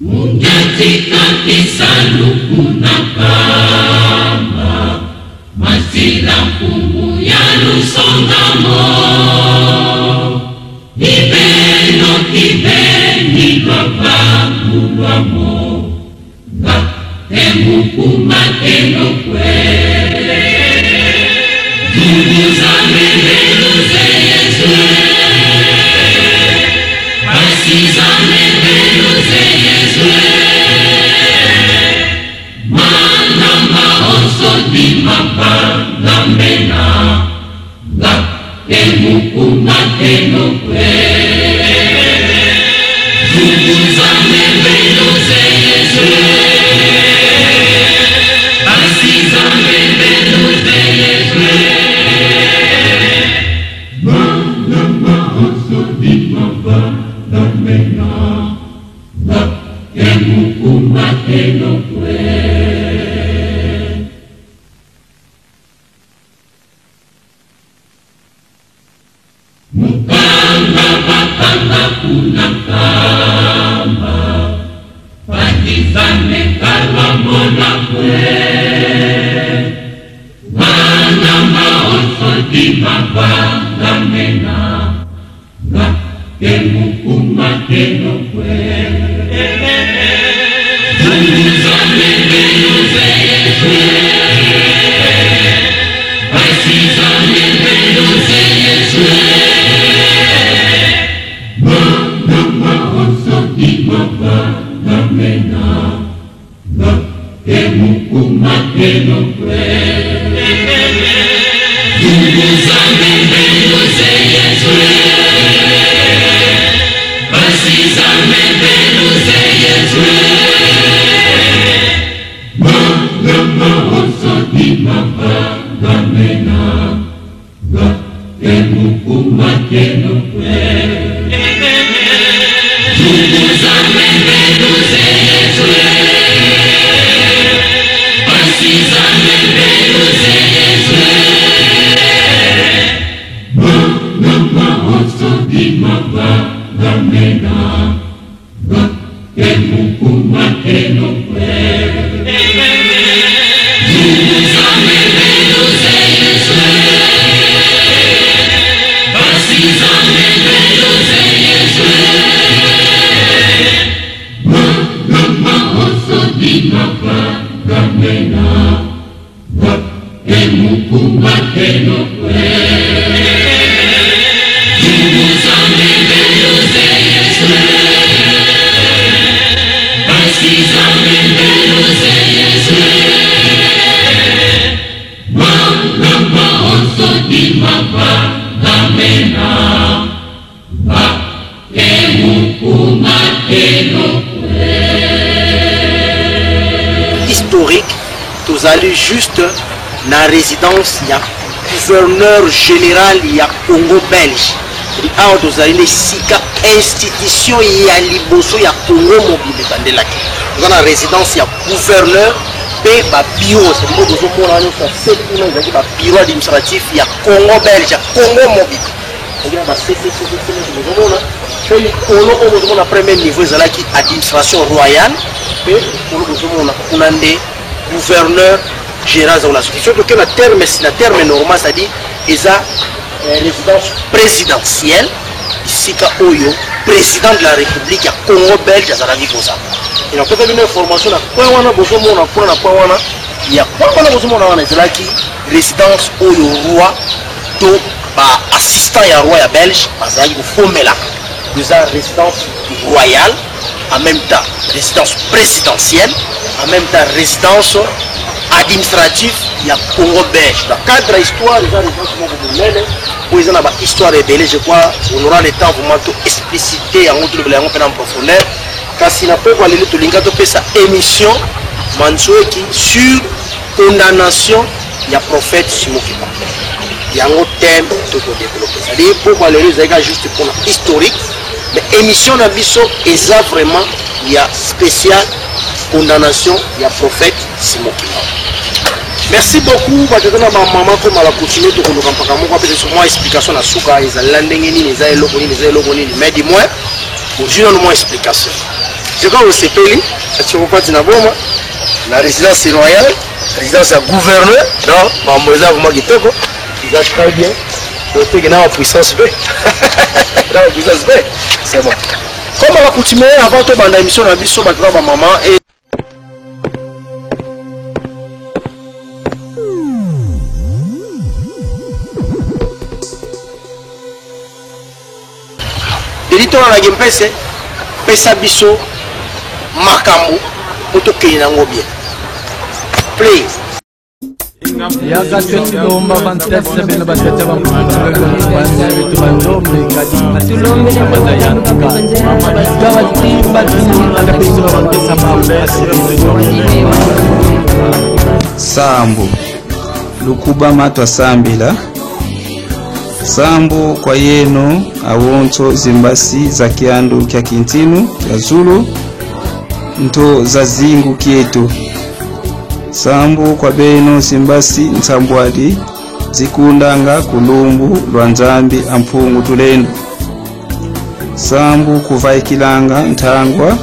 Munyatika kisanduku na kamba, masila mpungu ya lusongamo. Ibeno kibeni lwapa kulwamo, nga emuku mateno kwe. Dunguza mebeluze Yezue, basiza mebeluze Yezue. Mana maoso di mapanga mena, nga emuku mateno kwe. Dunguza mebeluze Yezue, basiza mebeluze Yezue. Mana maoso di mapanga mena, nga emuku mateno kwe. Mukanga bakanga kuna kamba, patizame kalwa mona kwe. Mana maoso di mapanga mena, nga emuku mateno kwe. Dunguza mebeluze Yezue, basiza mebeluze Yezue. Mana maoso di mapanga mena, nga emuku mateno kwe. Dunguza mebeluze Yezue, basiza mebeluze Yezue. Mana maoso di mapanga mena, nga emuku mateno kwe. Dunguza mebeluze Yezue, basiza mebeluze Yezue. Mana maoso di mapanga mena, nga emuku mateno kwe. Dunguza mebeluze Yezue, basiza mebeluze Yezue. Mana maoso di mapanga mena, nga emuku mateno kwe. Dunguza mebeluze Yezue, basiza mebeluze Yezue. Mana maoso di mapanga mena, nga emuku mateno kwe. Historique, tous allés juste na résidence ya gouverneur général ya Congo belge. Awa tozali sika institution ya liboso ya Congo mobile bandelaki. Toza na résidence ya gouverneur pe ba bureau, c'est mo bozo mona na fa sekuna ezaki ba bureau administratif ya Congo belge, Congo mobile. Il y a ba CCC bozo mona. Pe likolo o bozo mona premier niveau ezalaki administration royale pe bozo mona kuna nde gouverneur général de la société. Donc le terme normal, c'est-à-dire isa résidence présidentielle ici Oyo, président de la République ya Congo belge azalaki koza. Et donc quand une information na kwa wana bozo mona kwa na kwa wana ya kwa wana bozo mona wana ezalaki résidence Oyo roi to ba assistant ya roi ya belge azalaki kofomela déjà résidence royale, en même temps résidence présidentielle, en même temps résidence administrative ya Congo belge. Dans le cadre de l'histoire, les gens pour ils ont une histoire révélée, je crois, on aura le temps vraiment de expliciter en profondeur. Quand il n'a pas aller tout l'inga de sa émission Mansoeki sur condamnation, il y a prophète Simokipa. Il y a un autre thème de développer. C'est-à-dire pour aller les gars juste pour historique, mais émission d'ambition est vraiment il y a spécial condamnation, il y a prophète Simokipa. Merci beaucoup. Je vais maman comme la continuer de moi explication à Souka, ils ont landing, ils ont mais dis-moi, aujourd'hui, on a une explication. Je crois au CPI, à Tchiropati Naboma, la résidence royale, la résidence à gouverneur, non, Mamoisa Vumagitoko, ils ont très bien. Donc, il y a une puissance B. Dans la puissance B, c'est bon. Comme on va continuer avant que dans l'émission, on a vu sur ma maman et. L'éditeur à la game PC, Pesa Bisso, Makambo, Motoke Nango bien. Play. Sambo lukuba matwa sambila Sambo kwa yeno awonto zimbasi za kiandu kya kintinu kya Zulu nto za zingu kietu Sambo kwa beno zimbasi ntambwadi zikundanga kulumbu lwa nzambi ampungu tulendo Sambo kuvaikilanga ntangwa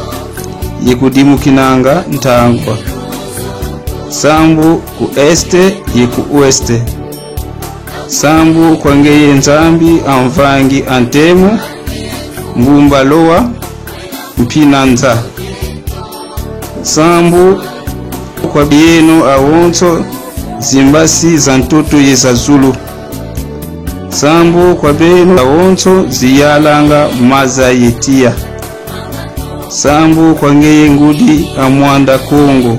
yekudimukinanga ntangwa Sambu ku este yiku oeste Sambu kwa ngeye nzambi amvangi antemu ngumba loa mpinanza Sambu kwa bieno awonto zimbasi za ntoto yeza Zulu Sambu kwa beno awonto ziyalanga maza yetia Sambu kwa ngeye ngudi amwanda Kongo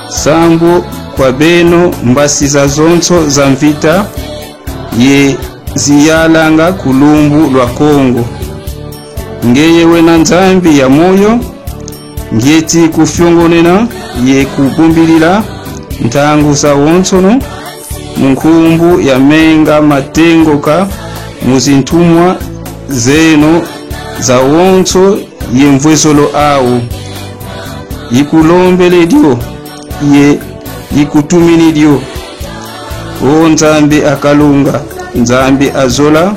Sambu kwa beno mbasi za zonto za mvita ye ziyalanga kulumbu lwa Kongo ngeye wena nzambi ya moyo ngeti kufyongonena ye kubumbilila ntangu za wonsono munkumbu ya menga matengoka muzintumwa zeno za wonso ye mvwezolo awu yikulombele dio ye yikutumini dio o nzambi akalunga nzambi azola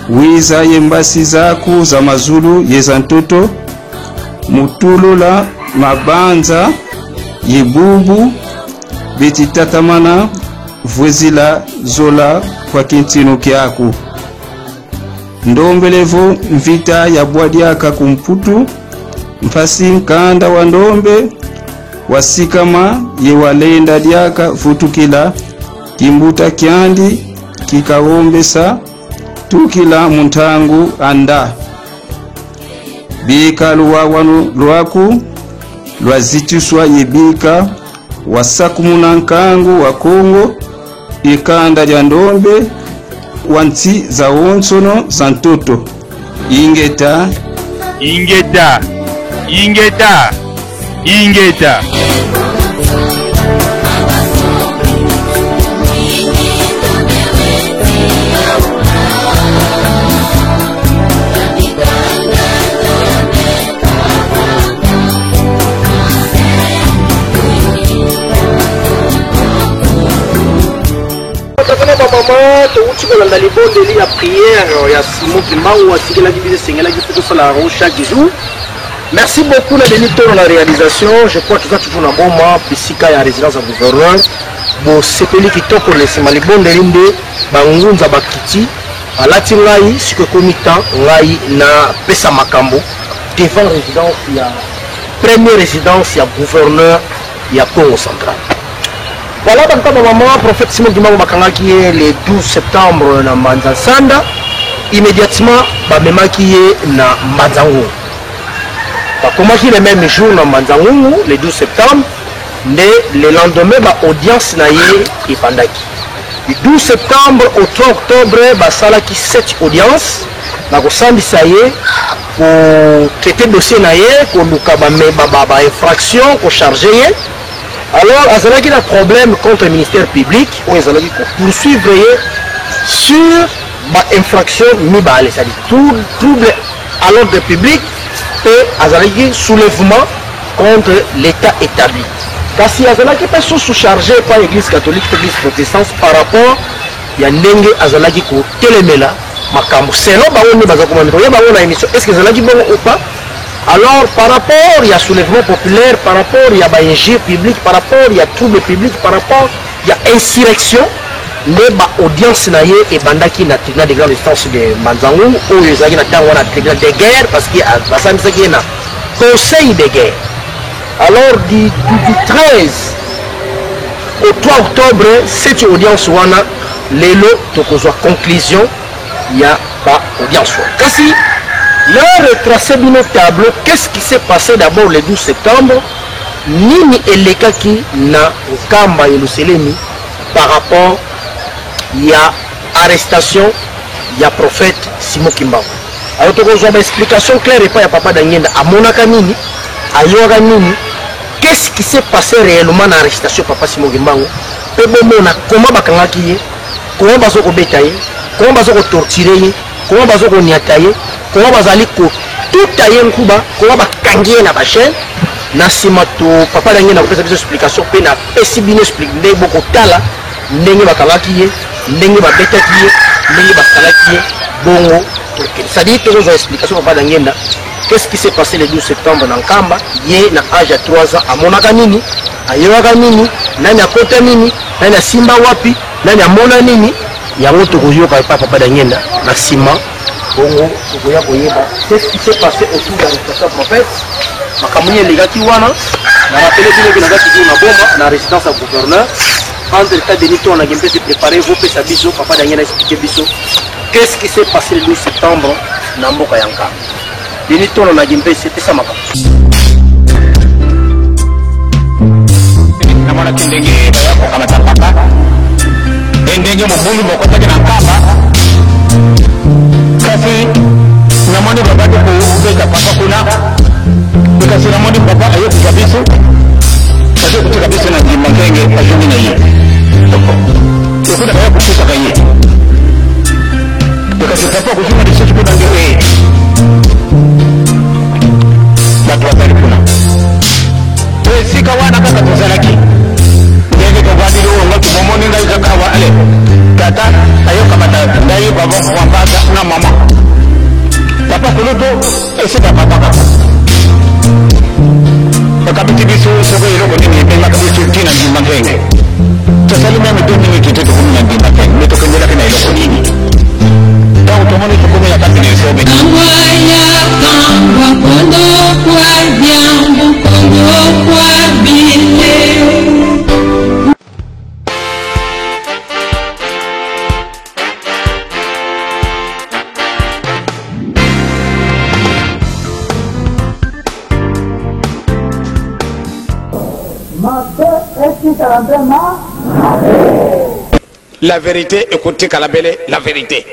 wiza yembasi zaku za mazulu yeza ntoto mutulula mabanza yebubu betitatamana vwezila zola kwa kintino kyaku ndombelevo mvita ya bwadiaka kumputu mpasi nkanda wa ndombe wasikama ye walenda diaka futukila kimbuta kyandi kikawombesa tukila muntangu anda bika luwawanu lwaku lwazituswa yebika wasakumuna nkangu wa Kongo ikanda lya ndombe wanti za wonsono santoto ingeta ingeta ingeta ingeta Maman, tu as les bons délits à prière, il y a Simon qui m'a ou à ce qu'il a dit, c'est qu'il faut la roche chaque jour. Merci beaucoup les déniteurs dans la réalisation. Je crois que tu as toujours un bon moment. Puis il y a résidence à gouverneur. Bon, c'est celui qui t'a pour laisser les bons délits de Bangunza Bakiti. À la Tingaï, ce que comitant, Ngaï na Pesa Makambo. Devant résidence, il y a première résidence, il y a gouverneur, il y a Congo central. Voilà, donc comme maman, prophète Simon Dimamo Bakanga qui est le 12 septembre dans Manzasanda, immédiatement, Bamema qui est dans Manzango. Comment qui le même jour dans Manzango, le 12 septembre, le lendemain, l'audience naïe et Pandaki. Le 12 septembre au 3 octobre, Basala qui 7 audiences, na kosambi saye pour traiter dossier naïe, pour nous infraction, pour charger. Alors, il y a un problème contre le ministère public, où il y a poursuivre sur l'infraction, c'est-à-dire trouble à l'ordre public et un soulèvement contre l'État établi. Car si il y a des personnes sous-chargées par l'Église catholique, l'Église protestante par rapport il y a des gens qui ont télémé là, selon les émission, est-ce que c'est bon ou pas? Alors, par rapport, il y a soulèvement populaire, par rapport, il y a injure public, par rapport, il y a trouble public, par rapport, il y a insurrection. Les audiences et bandaki na tribunal de grande instance de Manzangu, où ils ont un tribunal de guerre, parce qu'il y a un conseil de guerre. Alors, du 13 au 3 octobre, cette audience, les lots, donc on a conclusion, il n'y a pas audience. Kasi, leur retracé d'une tableau, qu'est-ce qui s'est passé d'abord le 12 septembre, Nini et les kaki na Okamba et Luselemi par rapport, il y a arrestation, il y a prophète Simon Kimba. Alors, tu as une explication claire et pas, il y a papa Danienda, à Monaka Nini, à Yoga Nini, qu'est-ce qui s'est passé réellement dans l'arrestation papa Simon Kimba? Comment bakangaki, comment bazoko betaye, comment bazoko torturer, comment bazoko niataye, comment bazali ko tout tailler nkuba, comment bakangiye na bachaîne, na simato papa Danienda na kopesa biso explication pe na pesi bino explique ndenge boko tala, ndenge bakangaki ye, ndenge babetaki ye, ndenge basalaki ye, bongo. C'est-à-dire que nous avons explication papa Danienda. Qu'est-ce qui s'est passé le 12 septembre dans Kamba? Il y a un âge à 3 ans à Monaganini, à Yoganini, Nanya Kotanini, Nanya Simba Wapi, Nanya Monanini. Il y a un autre royaume papa Danienda, la Sima, Bongo, qu'est-ce qui s'est passé autour de l'arrestation prophète? Makamouni les gars qui wana, on a rappelé que les gars qui ont bombe, la résidence au gouverneur. Entre le cas de Nito, on a bien se préparer, vous faites sa biso, papa Danienda expliqué biso. Qu'est-ce qui s'est passé le 12 septembre dans Mboka Yanka? Benito on a dit c'était ça ma papa. Namona kindenge bayako kama tapaka. Ndenge mbulu bokota na kamba. Kasi namoni baba ko kubeka papa kuna. Kasi namoni baba ayo kukabiso. Kasi kukabiso na Jimakenge ajungi na yeye. Kuna bayako kushika kaye. Kasi papa kujuma disho kuna ngewe. Watu wazali kuna sika wana kaka tuzalaki ndenge ko badi lo ngati momoni ngai kakawa ale tata ayo kamata ndai babo kwambaza na mama papa kuluto esika papa akabiti biso sogo iloko nini pema kabiso tina Jimakenge tasalima mitoni mitete kumina Jimakenge mitokendela kana iloko nini donc tout le monde est comme la table de sauver. La vérité, écoutez Kalabele, la vérité.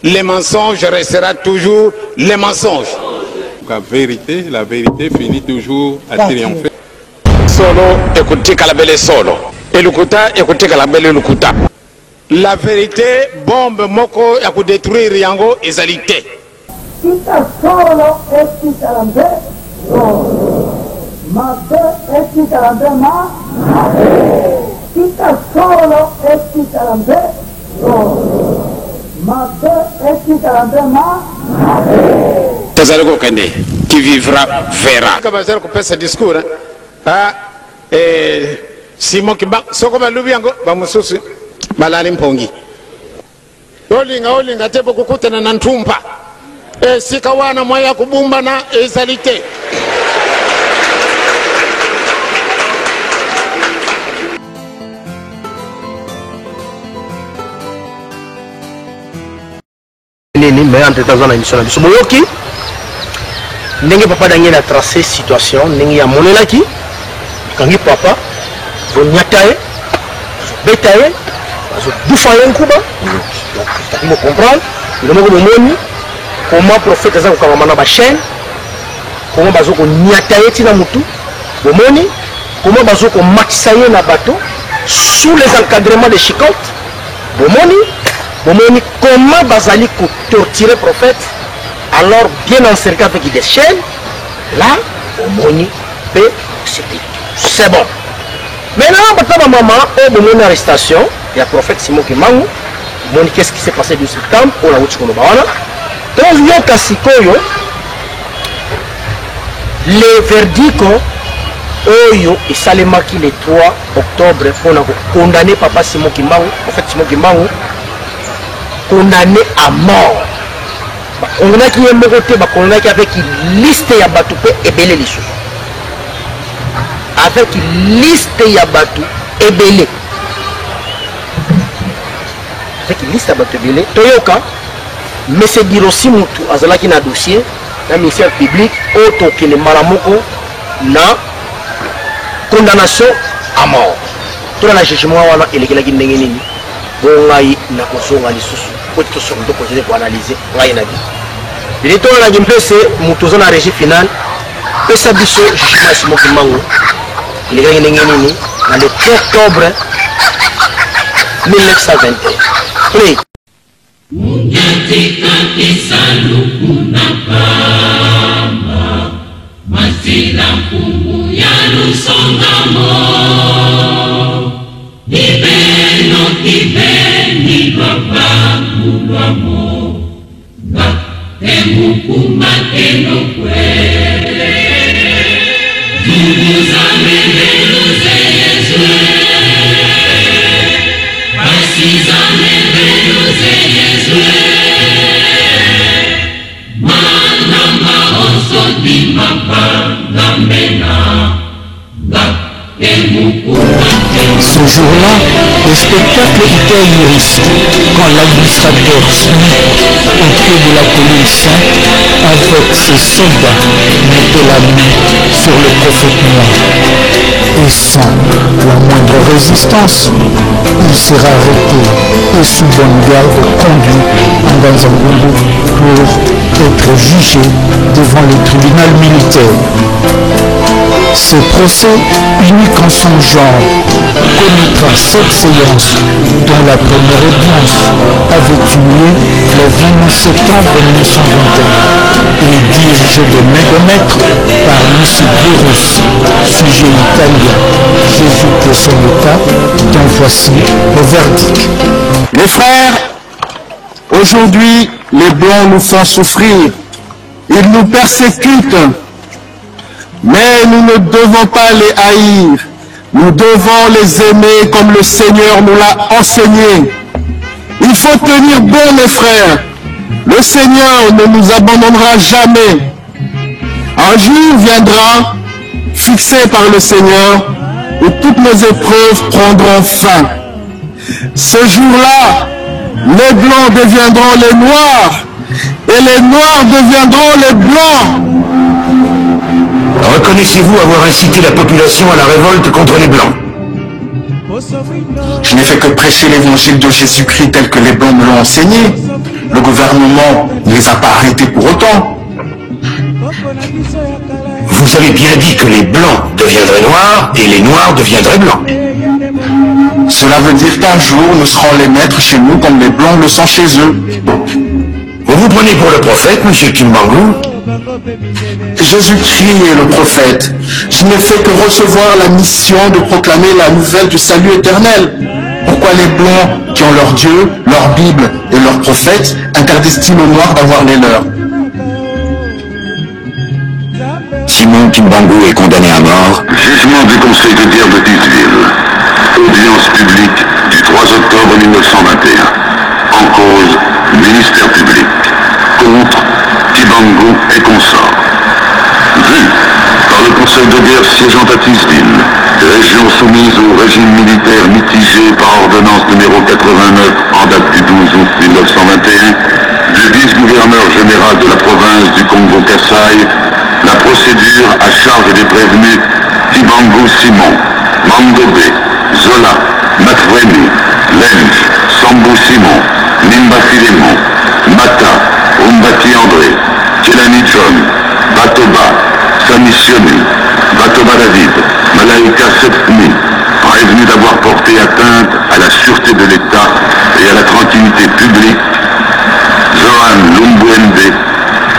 Les mensonges restera toujours les mensonges. La vérité finit toujours à triompher. Solo, écoutez Kalabele solo. Et Lukuta, écoutez Kalabele Lukuta. La vérité, bombe moko ya ku détruire yango ezalité. Kita solo esti kalambe. Mabe esti kalambe ma. Kita solo esti kalambe. Tazaloko Kende, qui vivra verra. Comme ça, on peut ce discours. Simon Kimba, Sokoma Lubiango, Bamususi, Malani Mpongi. Olinga, tebo kukutana na ntumpa. Sikawana moya kubumba na ezalité. Mais entre temps, on a émission. Moyoki, n'engue papa Daniel a tracé situation, n'engue a monela qui, quand il papa, vous nyataye, vous betaye, vous bouffaye un coup bas. Donc, il faut comprendre. Il faut comprendre comment prophète a commencé à chaîne, comment bazoko nyataye tina mutu, bomoni, comment bazoko maxisaye na bateau sous les encadrements de chicotte, bomoni. Comment Bazali torturer prophète alors bien encerclé avec des chaînes là Omoni peut c'est bon. Maintenant maman au mon arrestation il y a prophète Simon Kimangu Moni qu'est-ce qui s'est passé du septembre pour la route kono bawana donc yo kasikoyo le verdict oyo esalemaki le 3 octobre mpona condamné papa Simon Kimbangu, en fait Simon Kimbangu condamné à mort. Bakondamnaki ye moko te, bakondamnaki avec liste ya bato mpe ebele lisusu, avec liste ya bato ebele, avec liste ya bato ebele. Toyoka Monsieur Girosi Mutu azalaki na dossier na ministère public oyo tokende mbala moko na condamnation à mort. Tona na jugement wana elekelaki ndenge nini bo ngai na kozonga lisusu po tosonga to continuer ko analyser ngai na bi bili tona na gimpese mutu zona régie finale pesa biso jugement Simon Kimbangu elekelaki ndenge nini na le 3 octobre 1921. Play. Munyatika kisanduku na pamba masira mpungu ya lusongamo ibeno kibeni baba mulwamo nga emukuma keno kwe Zuguza mebeluze yezwe Basiza mebeluze yezwe Manama onso di mapanga mena Nga emukuma keno. Ce jour-là, le spectacle était humoriste quand l'administrateur Smith, au pied de la colline sainte, avec ses soldats, mettait la main sur le prophète noir. Et sans la moindre résistance, il sera arrêté et sous bonne garde conduit en Banzangungu pour être jugé devant le tribunal militaire. Ce procès, unique en son genre, connaîtra 7 séances, dont la première audience avait eu lieu le 29 septembre 1921 et dirigée de main de maître par M. Girosi, sujet italien. Jésus pour son état, dont voici le verdict. Mes frères, aujourd'hui, les Blancs nous font souffrir. Ils nous persécutent. Mais nous ne devons pas les haïr. Nous devons les aimer comme le Seigneur nous l'a enseigné. Il faut tenir bon, mes frères. Le Seigneur ne nous abandonnera jamais. Un jour viendra, fixé par le Seigneur, où toutes nos épreuves prendront fin. Ce jour-là, les Blancs deviendront les Noirs, et les Noirs deviendront les Blancs. Reconnaissez-vous avoir incité la population à la révolte contre les Blancs? Je n'ai fait que prêcher l'évangile de Jésus-Christ tel que les Blancs me l'ont enseigné. Le gouvernement ne les a pas arrêtés pour autant. Vous avez bien dit que les Blancs deviendraient Noirs et les Noirs deviendraient Blancs. Cela veut dire qu'un jour, nous serons les maîtres chez nous comme les Blancs le sont chez eux. Vous vous prenez pour le prophète, M. Kimbangu? Jésus-Christ est le prophète. Je n'ai fait que recevoir la mission de proclamer la nouvelle du salut éternel. Pourquoi les Blancs qui ont leur Dieu, leur Bible et leurs prophètes interdisent-ils aux Noirs d'avoir les leurs? Simon Kimbangu est condamné à mort. Jugement du Conseil de guerre de Tisville. Audience publique du 3 octobre 1921. En cause, ministère public. Contre, Kimbangu et consorts. Vu par le Conseil de guerre siégeant à Tisville, région soumise au régime militaire mitigé par ordonnance numéro 89 en date du 12 août 1921, du vice-gouverneur général de la province du Congo-Kassai, la procédure à charge des prévenus Kimbangu Simon, Mandobé, Zola, Matweni, Lenj, Sambou Simon, Nimba Filemon, Mata, Umbati André, Kelani John, Batoba, Samissioni, Batoba David, Malaika Sepni, prévenus d'avoir porté atteinte à la sûreté de l'État et à la tranquillité publique, Zohan Lumbuende,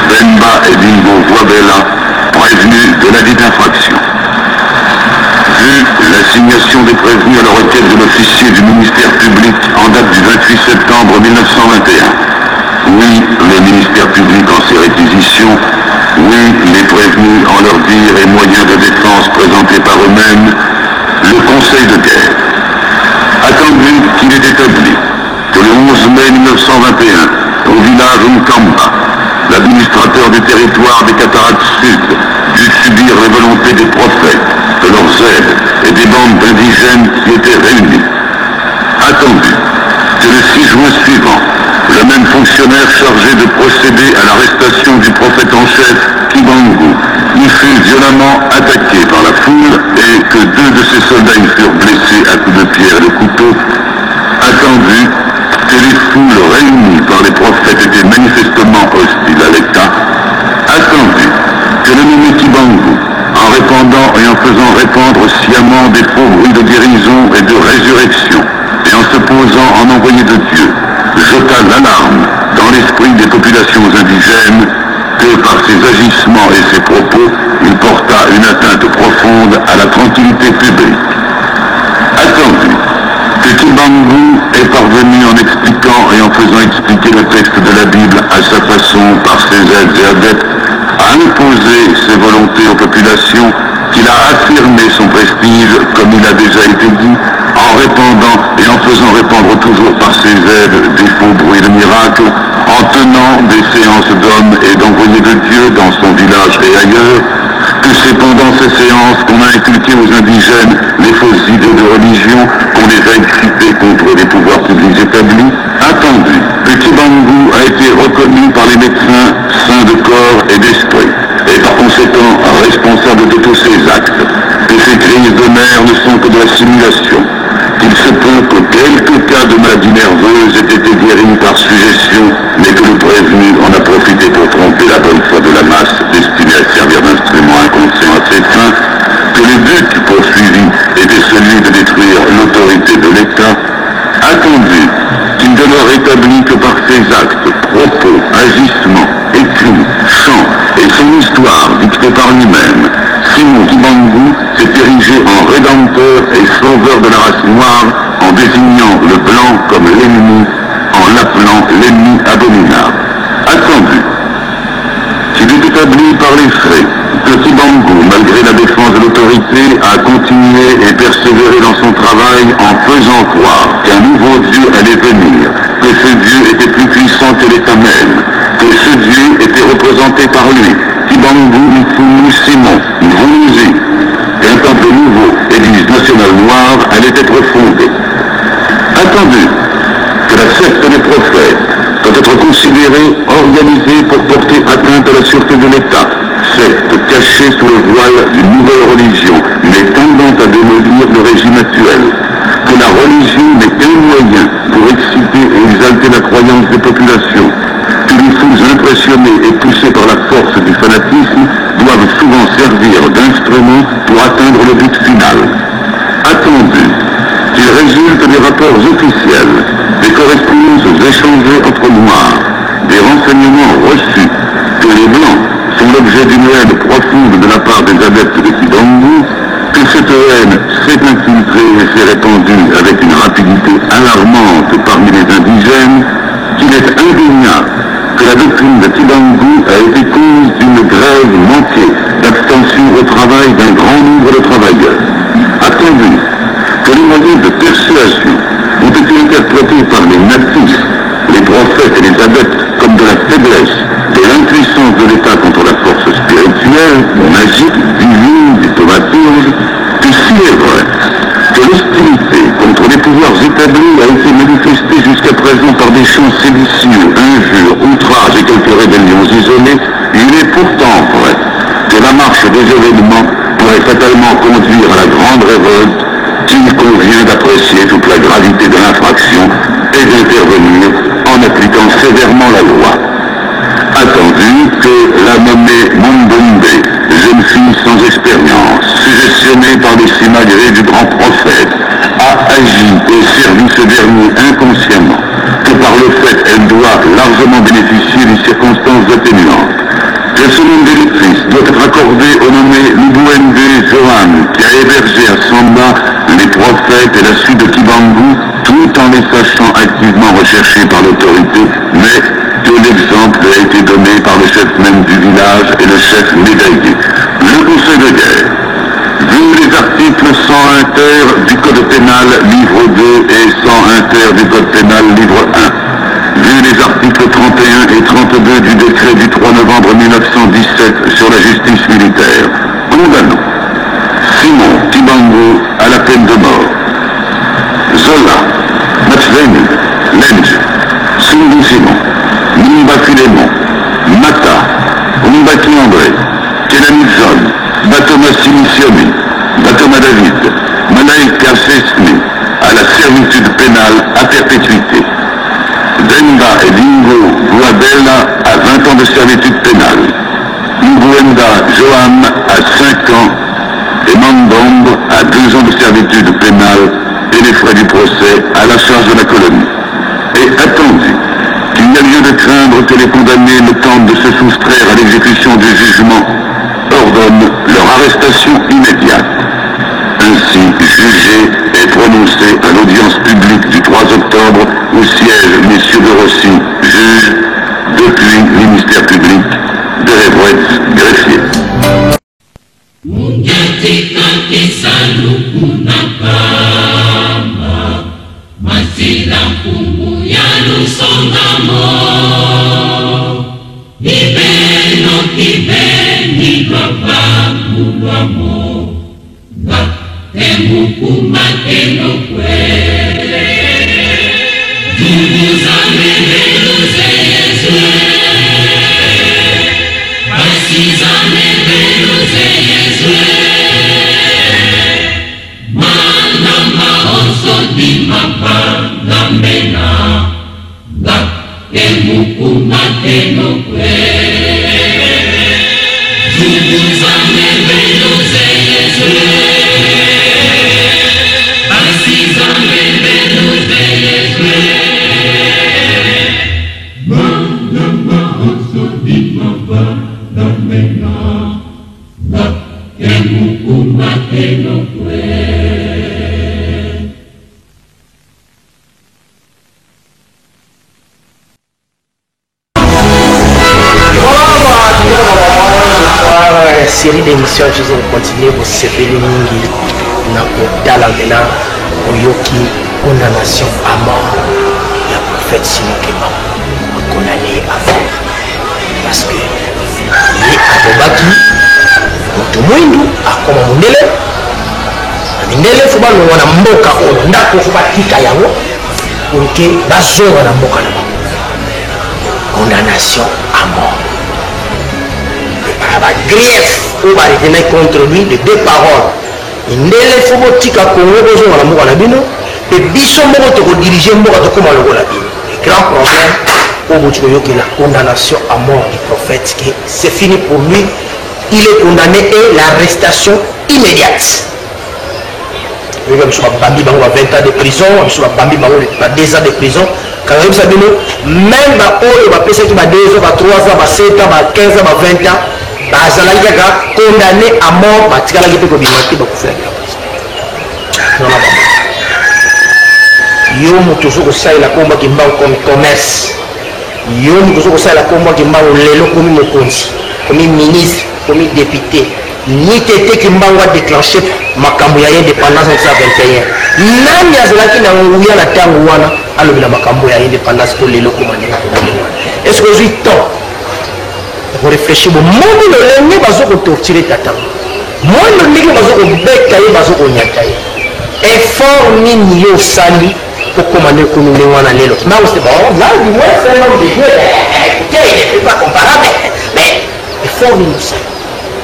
Bemba et Bingo Wabela, prévenus de la dite infraction. Vu l'assignation des prévenus à la requête de l'officier du ministère public en date du 28 septembre 1921, Oui, le ministère public en ses réquisitions. Oui, les prévenus en leurs dires et moyens de défense présentés par eux-mêmes. Le Conseil de guerre. Attendu qu'il est établi que le 11 mai 1921, au village Nkamba, l'administrateur du territoire des Cataractes Sud dut subir les volontés des prophètes, de leurs aides et des bandes d'indigènes qui étaient réunis. Attendu que le 6 juin suivant, le même fonctionnaire chargé de procéder à l'arrestation du prophète en chef, Kibangu, y fut violemment attaqué par la foule et que 2 de ses soldats y furent blessés à coups de pierre et de couteau. Attendu que les foules réunies par les prophètes étaient manifestement hostiles à l'État. Attendu que le nommé Kibangu, en répandant et en faisant répandre sciemment des faux bruits de guérison et de résurrection, et en se posant en envoyé de Dieu, jeta l'alarme dans l'esprit des populations indigènes que par ses agissements et ses propos, il porta une atteinte profonde à la tranquillité publique. Attendu que Kibangu est parvenu en expliquant et en faisant expliquer le texte de la Bible à sa façon par ses aides et adeptes, à imposer ses volontés aux populations, qu'il a affirmé son prestige, comme il a déjà été dit, en répandant et en faisant répandre toujours par ses aides des faux bruits de miracles, en tenant des séances d'hommes et d'envoyés de Dieu dans son village et ailleurs, que c'est pendant ces séances qu'on a inculqué aux indigènes les fausses idées de religion, qu'on les a excités contre les pouvoirs publics établis. Attendu que Kibangu a été reconnu par les médecins saints de corps et d'esprit, et par conséquent responsable de tous ces actes, que ces crises de nerfs ne sont que de la simulation, qu'il se peut que quelques cas de maladies nerveuses aient été guéris par suggestion, mais que le prévenu en a profité pour tromper la bonne foi de la masse destinée à servir d'instrument inconscient à ses fins, que le but poursuivi était celui de détruire l'autorité de l'État. Attendu qu'il demeure établi que par ses actes, propos, agissements, écrits, chants et son histoire dictée par lui-même, Simon Kibangu s'est érigé en rédempteur et sauveur de la race noire en désignant le blanc comme l'ennemi, en l'appelant l'ennemi abominable. Attendu qu'il est établi par les faits que Kibangu, malgré la défense de l'autorité, a continué et persévéré dans son travail en faisant croire qu'un nouveau Dieu allait venir, que ce Dieu était plus puissant que l'État même, que ce Dieu était représenté par lui, Kibangu Mfumu Simon, Mvunzi, qu'un temple nouveau, Église nationale noire, allait être fondée. Attendu que la secte des prophètes doit être considérée, organisée pour porter atteinte à la sûreté de l'État, secte cachée sous le voile d'une nouvelle religion, mais tendant à démolir le régime actuel, que la religion n'est qu'un moyen pour exciter et exalter la croyance des populations, que les foules impressionnées et poussées par la force du fanatisme doivent souvent servir d'instrument pour atteindre le but final. Attendu qu'il résulte des rapports officiels, des correspondances échangées entre Noirs, des renseignements reçus, que les Blancs sont l'objet d'une haine profonde de la part des adeptes de Kibangu, que cette haine s'est infiltrée et s'est répandue avec une rapidité alarmante parmi les indigènes, qu'il est indéniable que la doctrine de Kibangu a été cause d'une grève manquée d'abstention au travail d'un grand nombre de travailleurs. Attendu que les moyens de persuasion ont été interprétés par les natifs, les prophètes et les adeptes comme de la faiblesse, de l'impuissance de l'État contre la force spirituelle, magique, divine, du thaumaturge, que s'il est vrai que l'hostilité contre les pouvoirs établis a été manifestée jusqu'à présent par des chants séditieux, injures, outrages et quelques rébellions isolées, il est pourtant vrai que la marche des événements pourrait fatalement conduire à la grande révolte qu'il convient d'apprécier toute la gravité de l'infraction et d'intervenir en appliquant sévèrement la loi. Attendu que la nommée Mombombe, jeune fille sans expérience, suggestionnée par les simagrées du grand prophète, a agi et servi ce dernier inconsciemment, que par le fait elle doit largement bénéficier des circonstances atténuantes. Que ce nom d'électrice doit être accordé au nommé Lubuende Johan, qui a hébergé à Samba les prophètes et la suite de Kibangu, tout en les sachant activement recherchés par l'autorité, mais que exemple lui a été donné par le chef même du village et le chef médaillé. Le conseil de guerre, vu les articles 101 ter du Code pénal livre 2 et 101 ter du Code pénal livre 1, vu les articles 31 et 32 du décret du 3 novembre 1917 sur la justice militaire, condamnons Simon Tibango à la peine de mort, Zola, Matsveni, Lenj, Sundu Simon, Nimba Filemon, Mata, Umbaki André, Kenani John, Batoma Simisiomi, Batoma David, Malaika Sesni à la servitude pénale à perpétuité. Demba et Dingo Guadella à 20 ans de servitude pénale. Nguenda Johan à 5 ans et Mandombe à 2 ans de servitude pénale et les frais du procès à la charge de la colonie. Et attendu qu'il y a lieu de craindre que les condamnés ne tentent de se soustraire à l'exécution du jugement, ordonne leur arrestation immédiate. Ainsi jugé et prononcé à l'audience publique du 3 octobre où siègent messieurs de Rossi, juges, depuis ministère public, de Revouet, greffier. Mungatika kisanduku na kamba, masila mpungu ya lusongamo, ibeno kibeni lwapakulwamo, gatemuku mateno kwe, dunguza mebeluze yezwe, basiza mebeluze yezwe, mana maonso di mapanga mena, gatemuku mateno kwe, dunguza mebeluze yezwe, basiza mebeluze yezwe, mana maonso di mapanga mena, gatemuku mateno kwe. Série d'émissions je vais continuer pour sepeli mingi na kodala maintenant oyoki condamnation à mort ya prophète Simon Kimbangu condamné à mort parce que ye abobaki moto mwindu akoma mondele mindele fo balongwa na mboka oyo ndako fo batika yango pour que bazonga na mboka na bango. Condamnation à mort. Grief ou retenir contre lui de deux paroles. Ndele faut tika Congo bozo na mboka na bino et biso moko to diriger mboka to koma lokola bino. Grand problème au bout de la condamnation à mort du prophète qui c'est fini pour lui, il est condamné et l'arrestation immédiate. Nous avons Bambi Bango à 20 ans de prison, nous avons Bambi Bango à 2 ans de prison. Quand nous savons même on va passer 2 ans, 3 ans, 7 ans, 15 ans, 20 ans. Bazalaki kaka condamné à mort batikalaki mpe kobimaki bakufela yo moto ozo kosalela kombo Kimbangu comme commerce, yo moto ozo kosalela kombo Kimbangu lelo komi mokonzi, komi ministre, komi député, ni tete Kimbangu a déclenché makambo ya indépendance en 1921. Nani azalaki na nguya na ntango wana alobela makambo ya indépendance po lelo komandela komandela. Est-ce que ozwi temps pour réfléchir au monde le lenni bazo ko torturer tata monde le lenni bazo ko beka ye bazo ko nyata ye effort nini yo sali pour commander ko nous wana lelo na c'est bon là du moins c'est un homme de Dieu écoutez il n'est pas comparable mais effort nini ça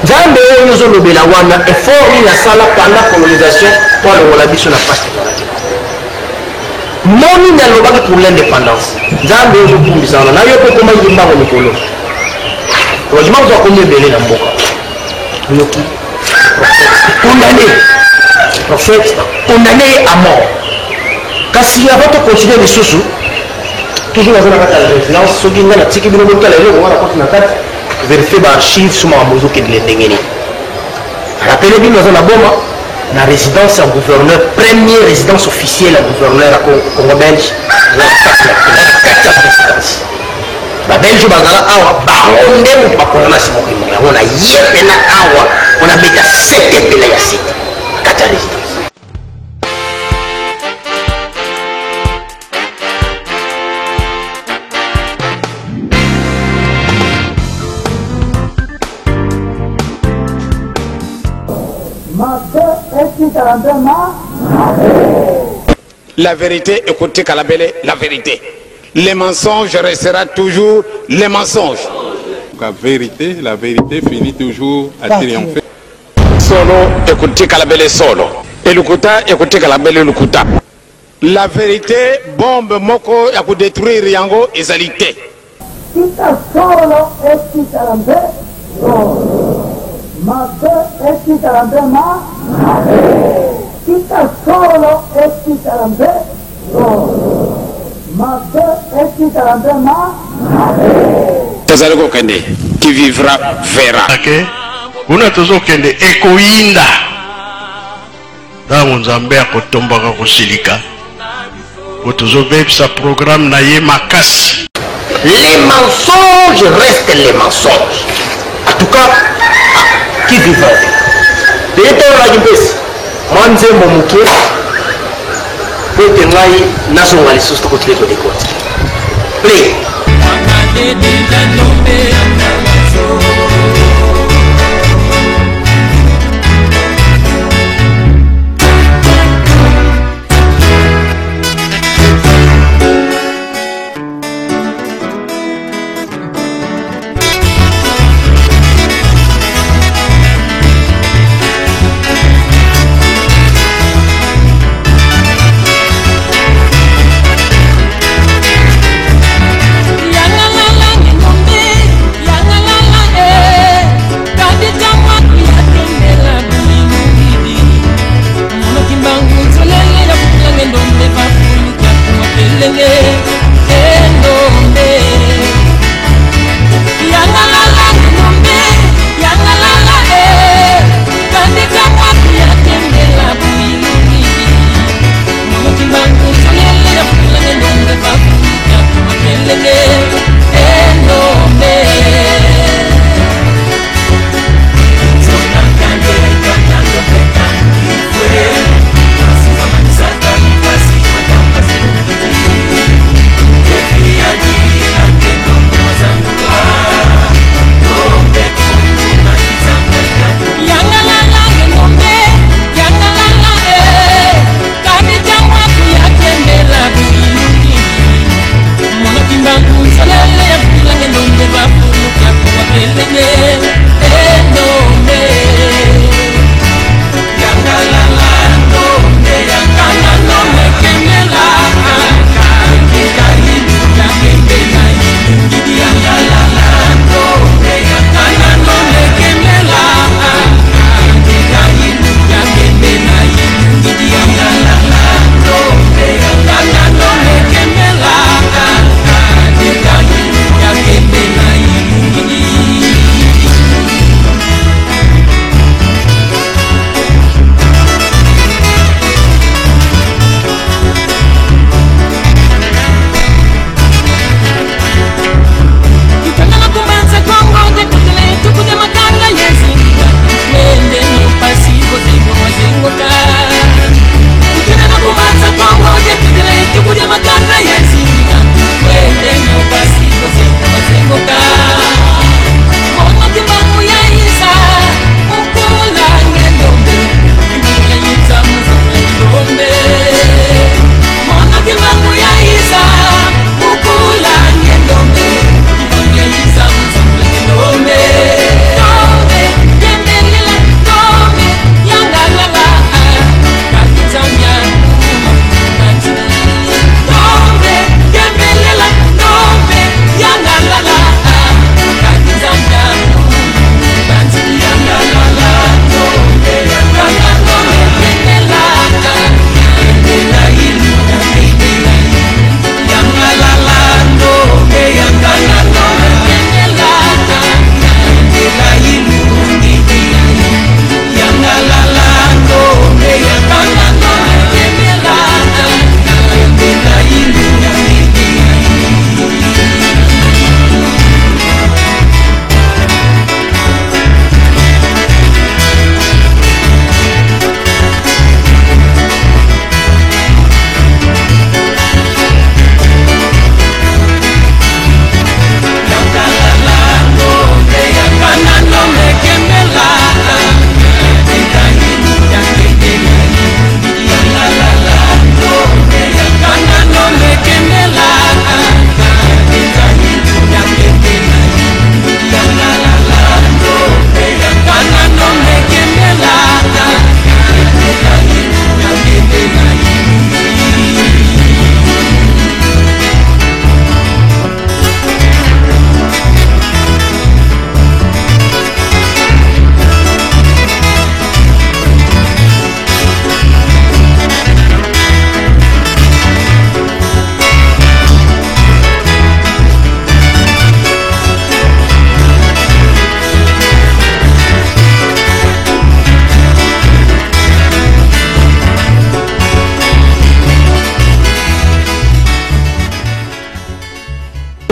Nzambe yo zo lobela wana effort nini na sala pendant colonisation pour le wala biso na passe moni na lobaki pour l'indépendance Nzambe yo zo pumbisa na yo ko koma Kimbangu nikolo. Heureusement, vous avez connu Belé dans Mboka. Condamné. Prophète, condamné à mort. Quand il y a votre continuer les sous, toujours dans la résidence, ceux qui ont la tique, ils vont vérifier l'archive sur ma mozo qui est de l'Indengeni. Rappelez-vous, dans la bombe, la résidence en gouverneur, première résidence officielle en gouverneur à Congo belge, la 4e résidence. babelge bazala awa bango nde moto bakongana si mokili yango na ye pena awa mpona beta sete ebele ya site kati ya résidence. La vérité, écoutez Kalabele, la vérité. Les mensonges restera toujours les mensonges. La vérité finit toujours à triompher. Solo, écoutez Kalabele solo. Et Lukuta, écoutez Kalabele Lukuta. La vérité, bombe moko ya ku détruire yango ezalité. Kita solo esti karambe. Mabe esti karambe ma. Kita solo esti karambe. Mabe esti karambe ma. Tazaleko kende, qui vivra verra. Okay. Kuna tozo kende ekoinda. Ntango Nzambe akotombaka kosilika. Tozo bebisa programme na ye makasi. Les mensonges restent les mensonges. En tout cas, qui vivra verra. Moi nzembo muke po ete ngai nazonga lisusu tokotile kodekoti play. Yanga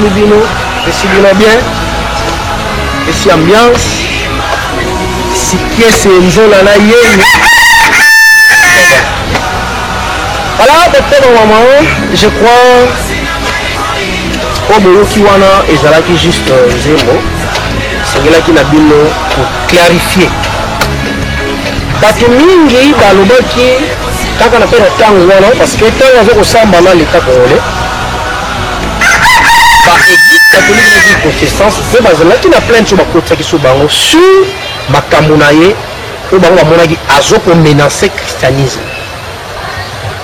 bino, esi bino bien, esi ambiance, si pièce nzola na yeye. Voilà, peut-être au moment, je crois, au bout qui wana ezalaki juste zéro, c'est là qui n'a bino pour clarifier. Bato mingi balobaki kaka na pena tango wana parce que tango azo kosamba na l'état congolais. Ba église catholique na protestante pe bazalaki na plainte ba kotaki so bango sur makambo na ye o bango bamonaki azo ko menacer christianisme.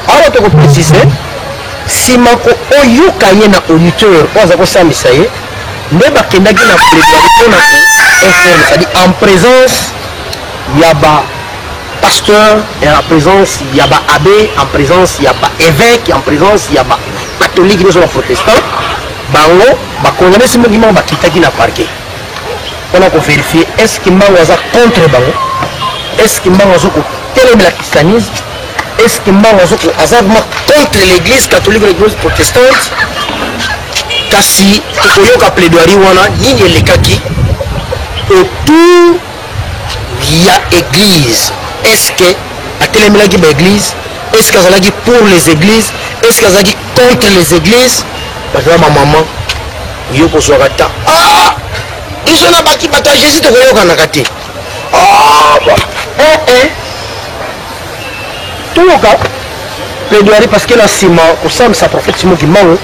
Alors to ko préciser si mako oyoka ye na auditeur o aza kosambisa ye nde bakendaki na plaidoyer na informe, c'est-à-dire en présence yaba pasteur, et en présence il y a abbé, en présence il y a évêque, en présence il y a catholique, nous sommes protestants. Bango, condamné ce mouvement, qui n'a parqué. On a vérifié est-ce qu'il m'a contre Bango, est-ce qu'il m'a contre le christianisme, est-ce qu'il m'a contre l'église catholique, l'église protestante. Kasi, Tokoyoka plaidoirie wana, ni les kaki, autour il y a église. Est-ce que à quelle église? Est-ce qu'elle a dit pour les églises? Est-ce qu'elle a dit contre les églises? Parce que ma maman, yoko soirata. Ah! Ils sont là-bas bata Jésus de Goyoka Nakati. Ah! Tout le cas, plaidoirie parce que la ciment, au sein de sa prophète Simon qui manque,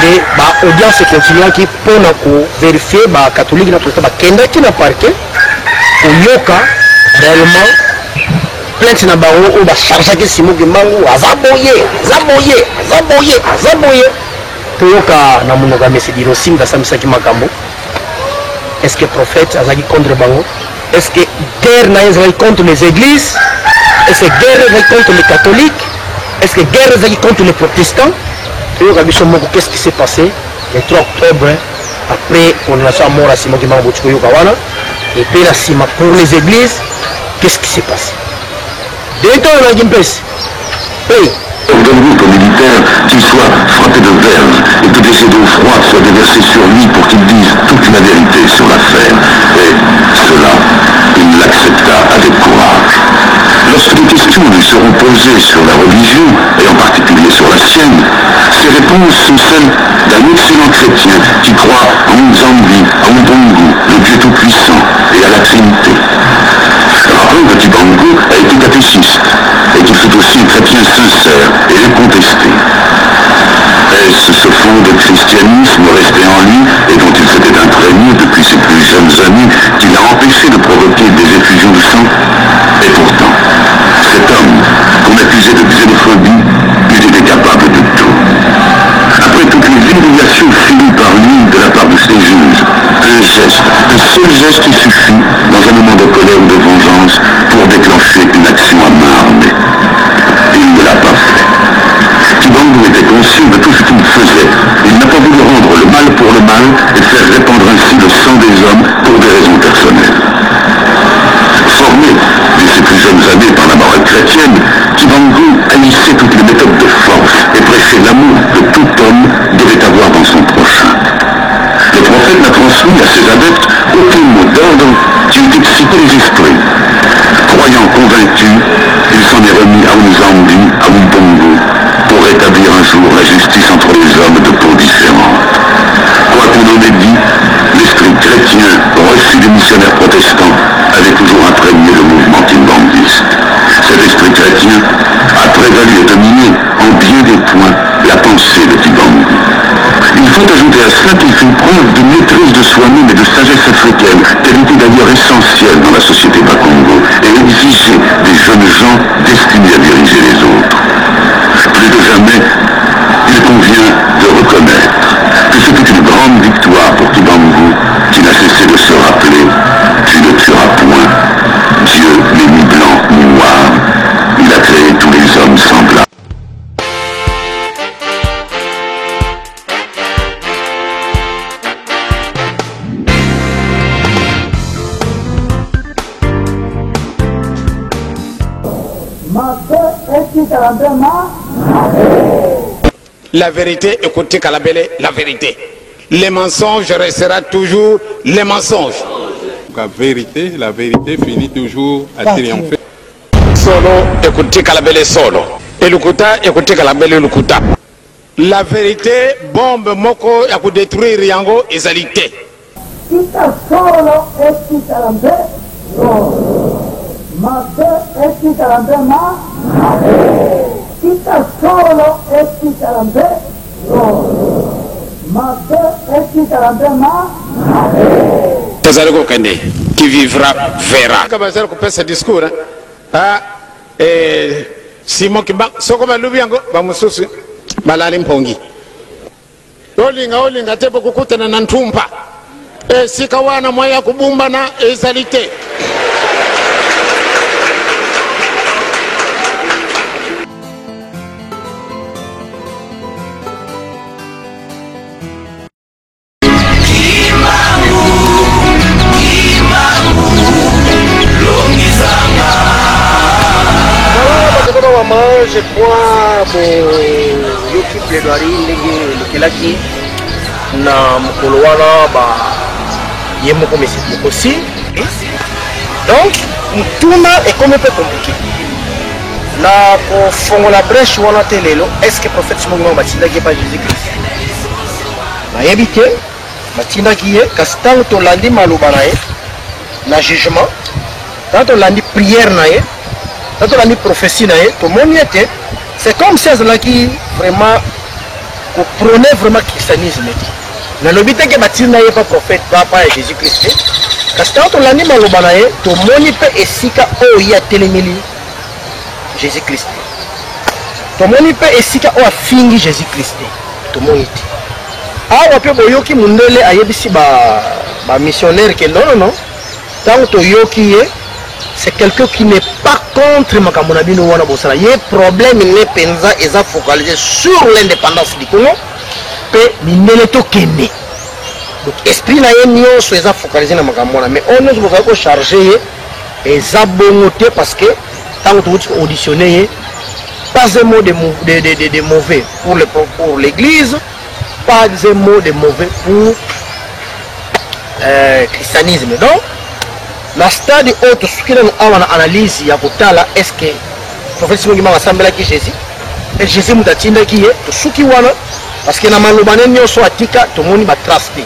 les audiences continuent qui pour vérifier, catholique, la protestant, Kenda qui n'a parqué, au Yoka, réellement, plainte na bango o ba chargaki Simon Kimbangu azaboye toyoka na munoga mesidiro singa samisaki makambo. Est-ce que prophète azaki contre bango? Est-ce que guerre na ezaki contre les églises? Est-ce que guerre ezaki contre les catholiques? Est-ce que guerre ezaki contre les protestants? Toyoka biso moko qu'est-ce qui s'est passé le 3 octobre après condamnation à mort à Simon Kimbangu toyoka wana et puis la cima pour les églises. Qu'est-ce qui s'est passé? Directeur de la Gimpes, oui. D'un groupe militaire qui soit frappé de verge et que des jets d'eau froide soient déversés sur lui pour qu'il dise toute la vérité sur l'affaire. Et cela, il l'accepta avec courage. Lorsque des questions lui seront posées sur la religion, et en particulier sur la sienne, ses réponses sont celles d'un excellent chrétien qui croit en Nzambi, à Mbongo, le Dieu Tout-Puissant, et à la Trinité. Rappelons que Tibango a été catéchiste et qu'il fut aussi un chrétien sincère et incontesté. Est-ce ce fond de christianisme resté en lui et dont il s'était imprégné depuis ses plus jeunes années qui l'a empêché de provoquer des effusions de sang? Et pourtant, cet homme, qu'on accusait de xénophobie, eût été capable de tout. Après toutes les humiliations finies par lui de la part de ses juges, un seul geste suffit dans un moment de colère ou de vengeance pour déclencher une action à main armée. Il ne l'a pas fait. Tibango était conscient de tout ce qu'il faisait. Il n'a pas voulu rendre le mal pour le mal et faire répandre ainsi le sang des hommes pour des raisons personnelles. Formé dès ses plus jeunes années par la morale chrétienne, Tibango haïssait toutes les méthodes de force et prêchait l'amour que tout homme devait avoir dans son prochain. Le prophète n'a transmis à ses adeptes aucun mot d'ordre qui eût excité les esprits. Croyant convaincu, il s'en est remis à Nzambi, à Mbongo, pour rétablir un jour la justice entre les hommes de peau différentes. Quoi qu'on en ait dit, l'esprit chrétien reçu des missionnaires protestants avait toujours imprégné le mouvement kimbanguiste. Cet esprit chrétien a prévalu et dominé en bien des points la pensée de Tibango. Il faut ajouter à cela qu'il fait preuve de maîtrise de soi-même et de sagesse africaine, qualité d'ailleurs essentielle dans la société Bakongo et exigée des jeunes gens destinés à diriger les autres. Plus que jamais, il convient de reconnaître que c'était une grande victoire pour Tibango qui n'a cessé de se rappeler « Tu ne tueras point, Dieu n'est ni blanc ni noir, il a créé tous les hommes semblables. » La vérité, écoutez Kalabele, la vérité. les mensonges resteront toujours les mensonges. La vérité finit toujours à triompher. Solo ekutika la belle solo. Elukuta ekutika la belle elukuta. La vérité, bombe moko ya détruire yango ezalité. Kita solo esti tarambe Mabe esti tarambe ma Kita solo esti tarambe Mabe esti tarambe ma Tazareko kende qui vivra verra. Kabazar ko pesa discours Simon Kimba soko malubi yango ba mususu malali mpongi. Olinga tepo kukutana na ntumpa. Sikawana mwaya kubumba na ezalité. Je crois yoki plaidoirie ndenge lekelaki na mokolo wana ba ye moko mesiki aussi. Donc mutuna ekomi mpe compliqué na kofongola brèche wana te lelo. Est-ce que prophète simongima batindaki pa Jésus Christ? Nayebi te batindaki ye kasi ntango tolandi maloba na ye na jugement, ntango tolandi prière na ye, ntango tolandi prophétie na ye, tomoni ete c'est comme si azalaki vraiment prôner vraiment christianisme. Nalobi te ke batinda ye pa prophète papa ya Jésus Christ te kasi ntango tolandi maloba na ye tomoni mpe esika oyo ye atelemeli Jésus Christ te, tomoni mpe esika oyo afingi Jésus Christ te, tomoni te. Awa mpe boyoki mundele ayebisi ba missionnaire ke non ntango toyoki ye c'est quelqu'un qui n'est pas contre makambo na bino wana bosala ye. Problème ne penza eza focalisé sur l'indépendance du Congo pe minele to kende. Donc esprit na ye nyonso eza focalisé na makambo wana, mais on nous va ko charger ye eza bongo te parce que tant que tu auditionner ye pas un mot de mauvais pour l'église, pas un mot de mauvais pour christianisme. Donc la stade haute ce qui est en analyse ya kotala est-ce que prophète simongima asambelaki Jésus et Jésus mutatindaki ye tosuki wana parce que na maloba ne nyonso atika tomoni ba trace te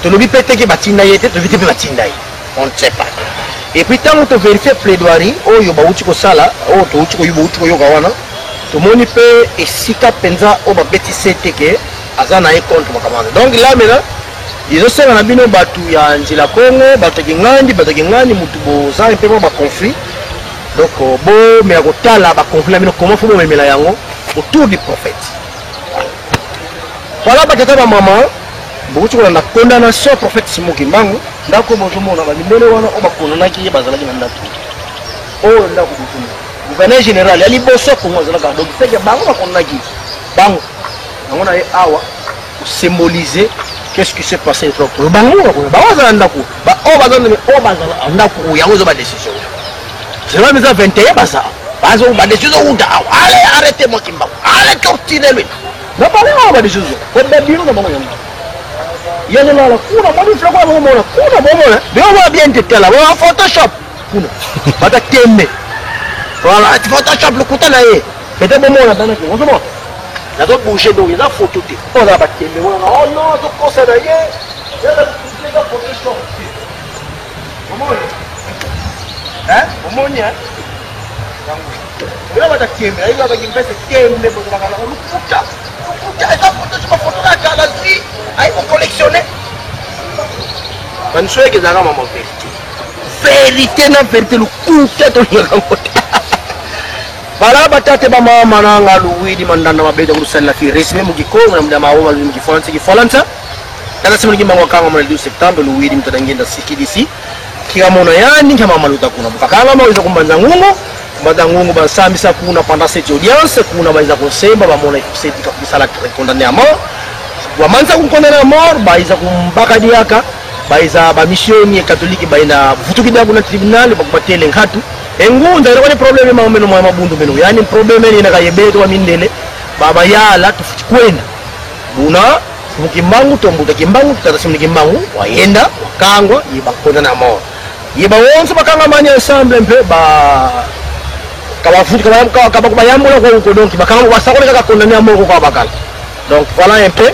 tolobi pete ke batinda ye te tobi te pe batinda ye, on ne sait pas. Et puis tant to vérifier plaidoirie oyo bauti kosala oyo touti ko yubo uti ko yoka wana tomoni pe esika penza o ba betise te ke azana ye contre makamanda. Donc là maintenant ils ont na bino batu ya njila Congo batu kingandi mutu boza mpe ba conflit. Donc bo me akotala ba conflit bino comment faut memela yango autour du prophète. Voilà batata ba maman beaucoup de la condamnation prophète Simon Kimbangu ndako bozomona ba mindele wana o bakononaki ye bazalaki na ndako. Oh ndako bozomona gouverneur général ali boso ko ngozalaka donc c'est que bango bakononaki bango ngona ye awa symboliser qu'est-ce qui s'est passé trop pour bango bazala ndako ba o bazala ndako ya ozo ba décision. C'est là mais ça 21 baza bazo ba décision unda allez arrêtez moi Kimbangu allez tortiner lui na parler ba décision ko be bino na bango yamba yele la kuna moni flako mo mona kuna bomona be on bien te tela on Photoshop kuna bata temme voilà Photoshop le kuta na ye bete bomona dana ko mo na do bouger donc il a photo te on a ba temme oh non to kosa na ye yele ka Photoshop bomona bomoni Yo bata temme ay bata kimpese temme bo bakala ko kuta esa photo na kala si ay ko collectionner bansoe ke zaka mama vérité na vérité lu kuta to ngakota bala batate ba mama na ngaluwidi mandana mabeda ngusala fi resme mugikongo na mdama wa mugifonsa kana simu ngimango kanga mo 12 septembre luwidi mtadangenda sikidisi kiamona yani kama maluta kuna bukakanga maweza kumbanza ngungu badangungu basambisa kuna pendant cette audience kuna baiza kosemba bamona kuseti kabisa la condamné à mort wamanza kumkondana à mort baiza kumbaka diaka baiza ba missioni catholique baina vutukida kuna tribunal bakupatele ngatu engunza ile problème ma omeno mwa mabundu meno yani problème ni na kayebeto wa mindele baba yala tufikwenda buna Simukimbangu tombuta kimbangu tata simukimbangu wayenda wakangwa yibakonda na mort yiba wonse bakanga manya ensemble mpe ba kabafuti kabakubayambula kwa uko donc bakanga basakole kaka kondamia moko kwa bakala donc voilà un peu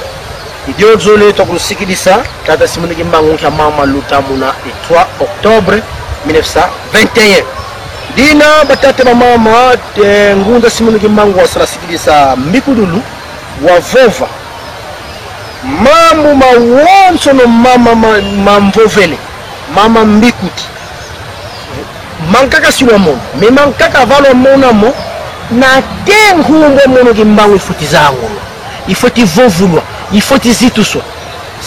idio zole to kusikidisa tata simukimbangu cha mama lutamuna le 3 octobre 1921 dina batate ba mama ngunda simukimbangu wasala sikidisa mikudulu wa vova mamu mawonso no mama mamvovele mama mbikuti mankaka siwa mono me mankaka valo mona mo na tenghumbe mono kimbangu ifuti zangu ifuti vovulwa ifuti zituswa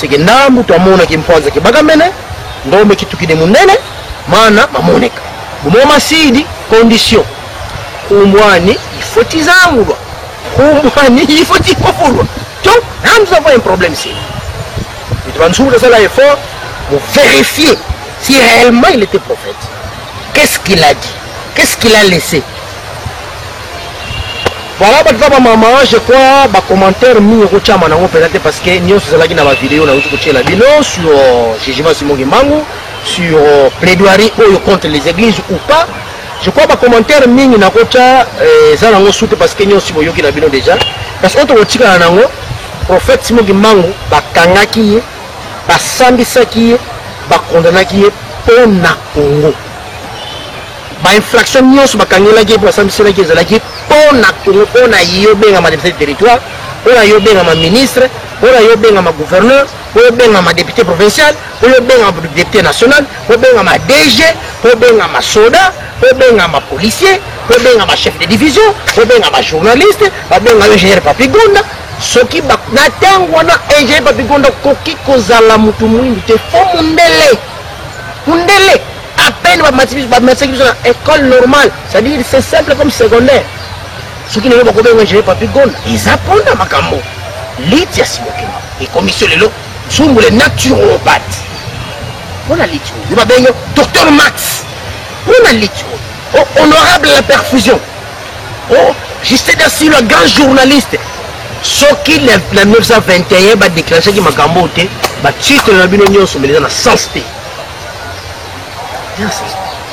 sege ndambu twamona kimponza kibaga mene ndome kitu kide munene mana mamoneka bumoma sidi condition kumwani ifuti zangu kumwani ifuti vovulwa. Donc, nous avons un problème ici. Nous devons faire l'effort pour vérifier si réellement il était prophète. Qu'est-ce qu'il a dit? Qu'est-ce qu'il a laissé? Voilà, maman, je crois, les commentaires, peut-être parce que nous avons fait la vidéo sur Jejima Simon Gimangu, sur plaidoirie contre les églises ou pas. Je crois que les commentaires, nous avons fait parce que nous avons fait la vidéo déjà. Parce que nous avons fait la vidéo. Prophète Simon Gimangu bakangaki ye basambisaki ye bakondanaki ye pona Congo ba infraction nyonso bakangelaki ye basambisaki ezalaki pona Congo pona yo benga ma député territoire pona yo benga ma ministre pona yo benga ma gouverneur pona benga ma député provincial pona benga ma député national pona benga ma DG pona benga ma soda pona benga ma policier pona benga ma chef de division pona benga ma journaliste pona benga ingénieur Papigonda soki natangwana ingénieur Papigonda koki kozala mutu mwindu te fo mundele à peine ba école normale, c'est-à-dire c'est simple comme secondaire. Ce qui n'est pas comme ingénieur Papigonda ils apprennent makambo litia simokima et commission lelo zungu les naturopathes on a litia il va bien docteur Max on a litia honorable la perfusion oh Justin Dassi le grand journaliste. Ce qui la 1921 va déclencher qui m'a gamboté, va titre la binounion sur les gens sans paix.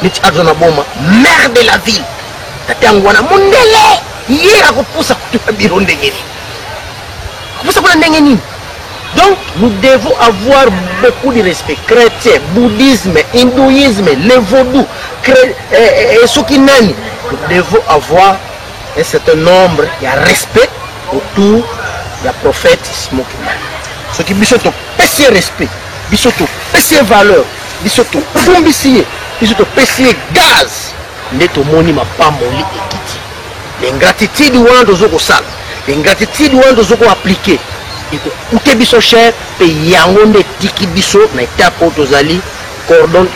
Maire de la ville. Tatangwana mundele. Hier à repousser à bureau d'engeni. Donc nous devons avoir beaucoup de respect. Chrétien, bouddhisme, hindouisme, le vaudou, ce qui nani. Nous devons avoir un certain nombre de respect autour du prophète Simokima. Ce qui bisoto pèse respect, bisoto pèse valeur, bisoto bombisier, bisoto pèse gaz. Neto moni ma pamoli ekiti. L'ingratitude ou un zoko sal, l'ingratitude ou un zoko appliqué. Et que coûter biso cher, payer en de tiki biso na étape autozali cordon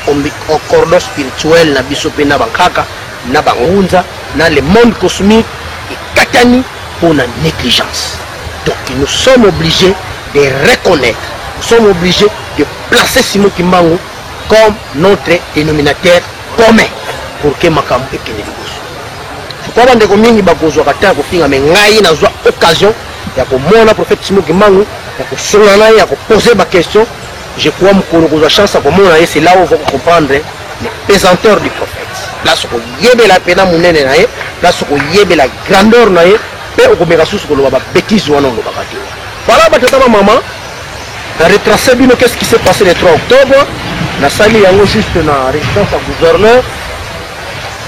spirituel na biso pe na bankaka na bangunza na le monde cosmique et katani pour la négligence. Donc nous sommes obligés de reconnaître, nous sommes obligés de placer Simon Kimbangu comme notre dénominateur commun pour que Makambu et Kenedigus. Je crois que nous avons occasion de prophète Simon Kimbangu, de poser ma question. Je crois que nous avons chance de c'est là où vous comprendre les pesanteurs du prophète. Place où il y a la peine à mon nez, place où il y a la grandeur. Voilà, maman, retracer qu'est-ce qui s'est passé le 3 octobre. La salle est juste la résidence à gouverneur.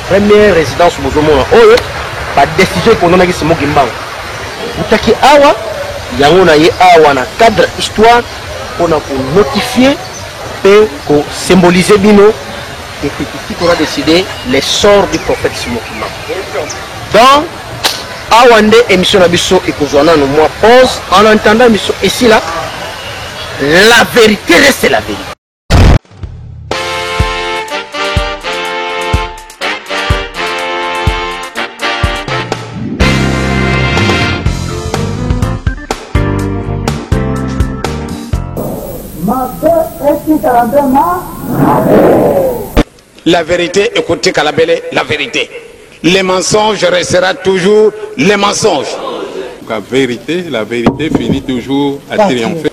Première résidence au Mozomo. Oh, pas de décision qu'on a ici. Utaki awa, yango na ye awa na cadre histoire pour notifier et pour symboliser bino et petit qu'on a décidé les sorts du prophète Simokima. Donc Awande émission Nabiso et Kozwana nous moi pause en entendant émission ici là la vérité reste la vérité. La vérité, écoutez Kalabele, la vérité. Les mensonges restera toujours les mensonges. La vérité finit toujours à triompher.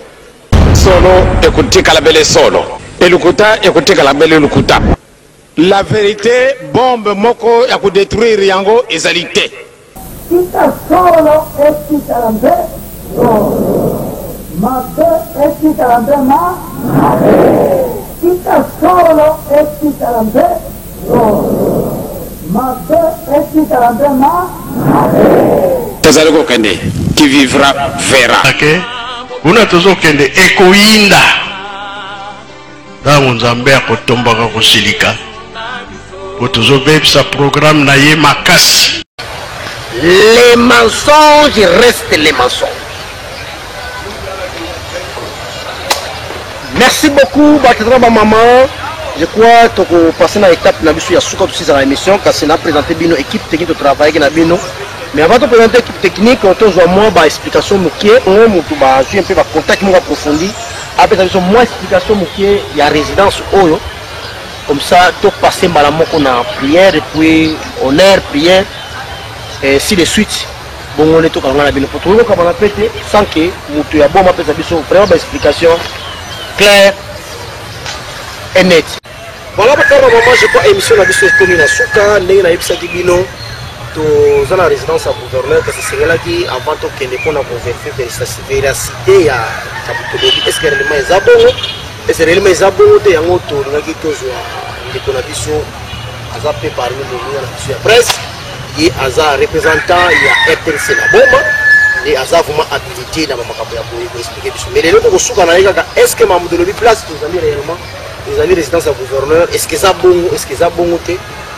solo ekutika la bele solo. Elukuta ekutika la bele lukuta. La vérité bombe moko ya ku détruire yango ezalité. Tika solo eskitarambe. Mabe eskitarambe ma. Tika solo eskitarambe. Mabe eskitarambe ma. Tazaleko kende qui vivra verra. Okay. Kuna tozo kende ekoinda. Ntango Nzambe akotombaka kosilika. Tozo bebisa programme na ye makasi. Les mensonges restent les mensonges. Merci beaucoup, Bakitra Maman. Je crois que vous passez à l'étape de la Souka aussi à l'émission, car c'est présenté une équipe technique de travail qui Bino. Mais avant de présenter l'équipe technique, on a moins d'explications, on a un peu de contact approfondi. Après, moins d'explications, il y a résidence Oyo. Comme ça, tout passer par qu'on a prière, et puis honneur, prière, et ainsi de suite. Bon, on est tout quand on a bien pour tout le monde, on a pété, sans que nous ayons bon, on a vraiment des explications claires et nettes. Voilà, maintenant, je crois que l'émission de la commune à Souka, nous avons dans la résidence à gouverneur, parce que c'est là qui, avant qu'on a vérifié la véracité, est-ce que réellement ils ont bon, est-ce que réellement ils ont bon, et en auto, nous avons dit que les conditions, ils ont préparé la presse, et ils ont représentant, il y a RTNC la bombe, et ils ont vraiment habilité dans ma campagne pour expliquer. Mais les autres, est-ce que Mamadou Lobi place, nous avons réellement, les amis résidence à gouverneur, est-ce qu'ils ont bon, est-ce qu'ils ont bon,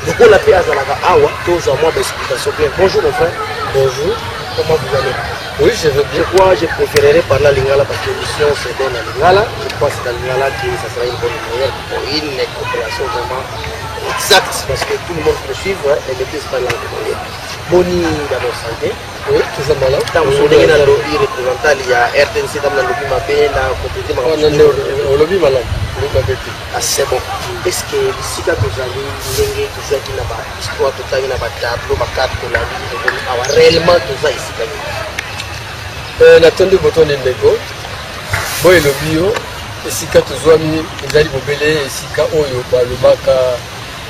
donc on a fait à Zalaka Awa, tous en moins d'explication. Bonjour mon frère. Bonjour. Comment vous allez? Oui, je veux bien. Je préférerais parler à Lingala parce que l'émission se donne à Lingala. Je crois que c'est à Lingala que ça sera une bonne manière pour une coopération vraiment exacte parce que tout le monde peut suivre et maîtrise pas l'anglais. Boni d'abord santé. Oui, tout ça malade. Tant que vous avez un lobby représentant, il y a RTNC dans le lobby Mabé, la complété au lobby malade. Ah, c'est bon. Est-ce que ici, quand vous avez une histoire totale, il y a un tableau, ma carte de la vie, réellement tout ça ici. Nathalie Boton et Nego, bon et le bio, ici quand vous avez mis, vous allez vous belé, ici quand on y a le maca,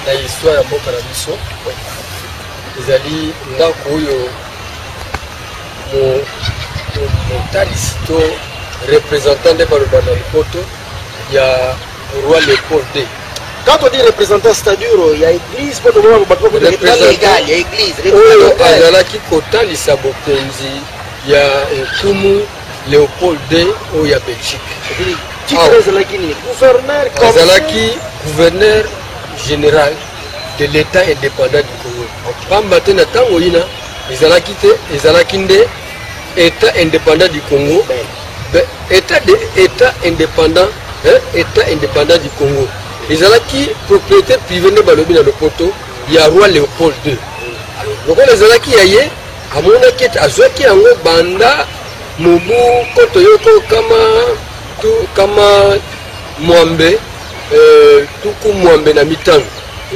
la histoire à Boka la mission, vous allez là où mon talicito représentant de Balobana Poto, il y a le roi Léopold II. Quand on dit représentant, c'est-à-dire il y a église, pour le moment, il y a église. Il y a qui Kota, il y a Kumu, Léopold II, où il y a Belgique. Qui est gouverneur général de l'État indépendant du Congo. Pambaté Natangoïna, État indépendant du Congo. État indépendant. État indépendant du Congo. Les Alaki, propriétaire privée de Balobi dans le poteau, il y a roi Léopold II. Donc les Alaki aye, à mon enquête, à Zoaki Ango Banda, Mobu, Kotoyoko, Kama Mwambe, Tuku Mwambe Namitan,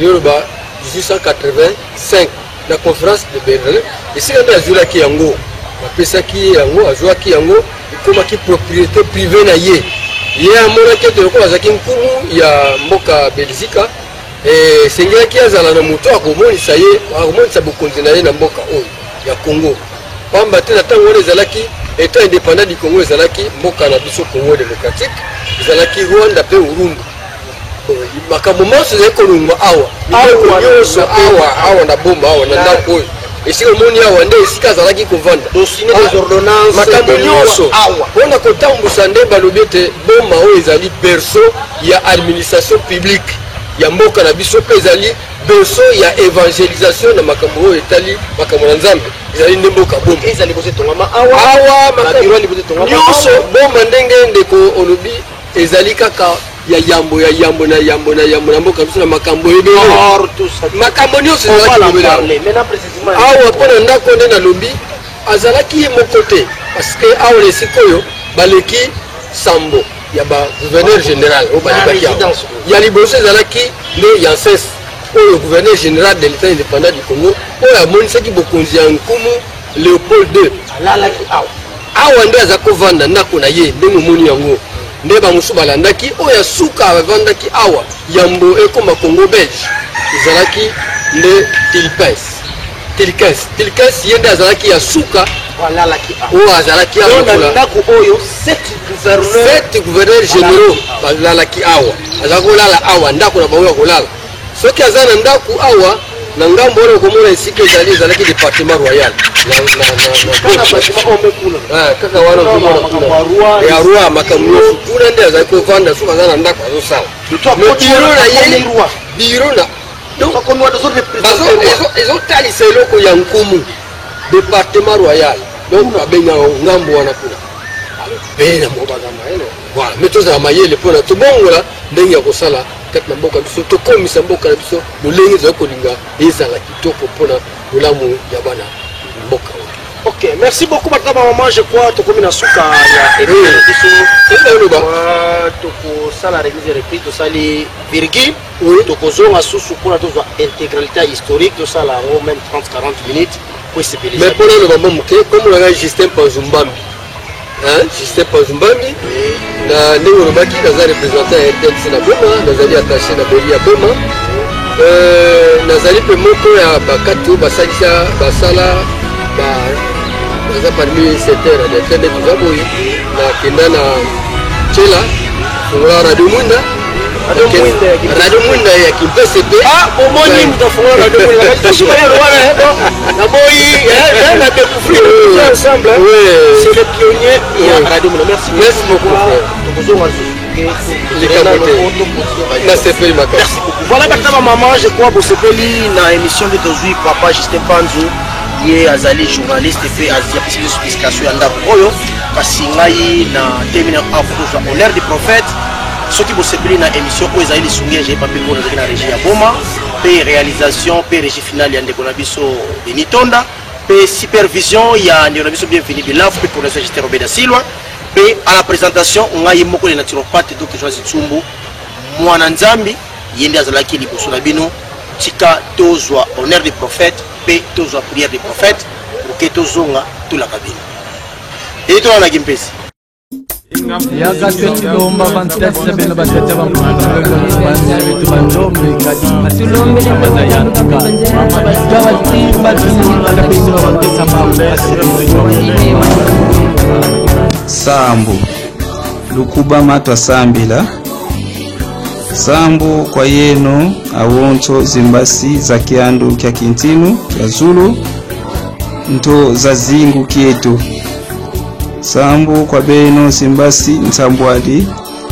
Yoruba, 1885, la conférence de Berlin, et c'est un Azulaki Ango, la Pesaki Ango, Azoaki Ango, comme qui propriété privée naye. Il y a un enquête de il y a Moka Belzika et c'est un qui a un moto à Komoni, ça y est, à Komoni, ça peut continuer dans Moka, il y a Congo. Pambaté, les Alaki, étant indépendant du Congo, les Alaki, Moka Nabiso Congo démocratique, les Alaki Rwanda, Pe Urundu. Makamoma, c'est un Kolumba, Awa, na bomba, Awa, na Napo. Et si on y a un des Kazalaki qu'on vend, des ordonnances, on a compté en Boussandé, Balobete, Bomba, Ezali, Berceau, il y a administration publique, il y a Moka Nabiso, Ezali, Berceau, il y a évangélisation dans Makambo, Italie, Makamonanzambe, Ezali, Nemboka, Bomba. Ezali, Bosé Tongama, Awa, Makiro, Bosé Tongama, Yoso, Bomba, Ndenge, Ndeko, Olobi, Ezali, Kaka. Ya yambo na mboka biso na makambo ebe makambo nyonso awa mpona ndako nde nalobi azalaki ye moko te parce que awa na esika oyo baleki sambo ya bagouverneur général oyo balekaki awa ya liboso ezalaki nde yanses oyo gouverneur général de l'état indépendant du Congo oyo amonisaki bokonzi ya nkumu Léopold II awa nde aza kovanda ndako na ye ndenge omoni yango nde bamusu balandaki oyo suka bavandaki awa yambo ekoma Congo belge ezalaki nde Tilkens ye nde azalaki ya suka oyo azalaki awa 7 gouverneurs généraux balalaki awa azalaki kolala awa ndako na bango ya kolala soki aza na ndako awa na ngambo wana komona esika ezalaki département royal kaka wana ya roi makambo nyonso kuna nde azalaki kovanda soki aza na ndako azosala biro na ye biro na ezotalisa eloko ya nkumu département royal donc babenga ngambo wana kuna bena mobaza mayele voilà mais tozala mayele mpona tobongola ndenge ya kosala kati na mboka biso tokomisa mboka na biso lolenge ezali kolinga ezala kitoko mpona bolamu ya bana mboka. Ok, merci beaucoup madame maman, je crois tokomi na suka ya biso tokosala remise reprise tosali virgule tokozonga susu mpona tozwa intégralité historique tosala yango même 30-40 minutes po esepelisa mais mpona loba mwa moke komolaka Justin Panzumbambi Justin Panzumbambi na ndenge olobaki naza représentant ya RTNC na Boma nazali attaché na boli ya Boma nazali mpe moko ya bakati oyo basalisa basala baza parmi secteur ya internet oza boye nakenda na Tchela fongola Radio Mwinda Radio Mwinda ya Kimpese omoni mutafongola Radio Mwinda na boyi na découvrir ensemble c'est le pionnier ya Radio Mwinda. Merci beaucoup tokozonga voilà bakaba maman je crois bosepeli na émission de tozui papa Justin Panzu ye azali journaliste pe azia explication ya ndako oyo kasi ngai na terminer afro honneur du prophète soki bosepeli na émission oyo ezali lisungi j'ai pas pu ko na régie ya Boma pe réalisation pe régie finale ya ndeko na biso Benitonda pe supervision ya ndeko na biso bienvenue de l'AF pe pour le Justin Robert Silwa pe à la présentation ngai moko le naturopathe Dr. Joasi Tsumbu mwana nzambi yende azalaki liboso na bino tika tozwa honneur du prophète pe tozwa prière du prophète pour que tozonga tulaka bino et toi na kimpesi yaga tulomba bantese bino batete bamwana bitu bandombe kadi tulombe yaga batimba tuninga bino bantesa mambe Sambu lukuba matwa sambila Sambu kwa yeno awonto zimbasi za kiandu kya kintinu kya Zulu nto za zingu kietu Sambu kwa beno simbasi nsambwadi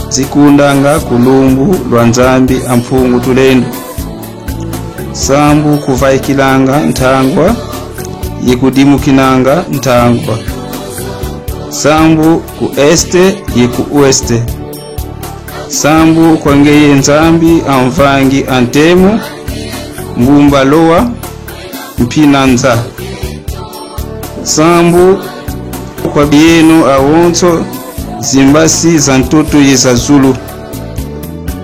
zikundanga kulumbu lwa nzambi amfungu tulendu Sambu kuvaikilanga ntangwa yikudimu kinanga ntangwa Sambu ku este yiku ueste Sambu kwa ngeye nzambi amvangi antemu ngumba loa mpinanza Sambu kwa bienu awonto zimbasi za ntoto yeza Zulu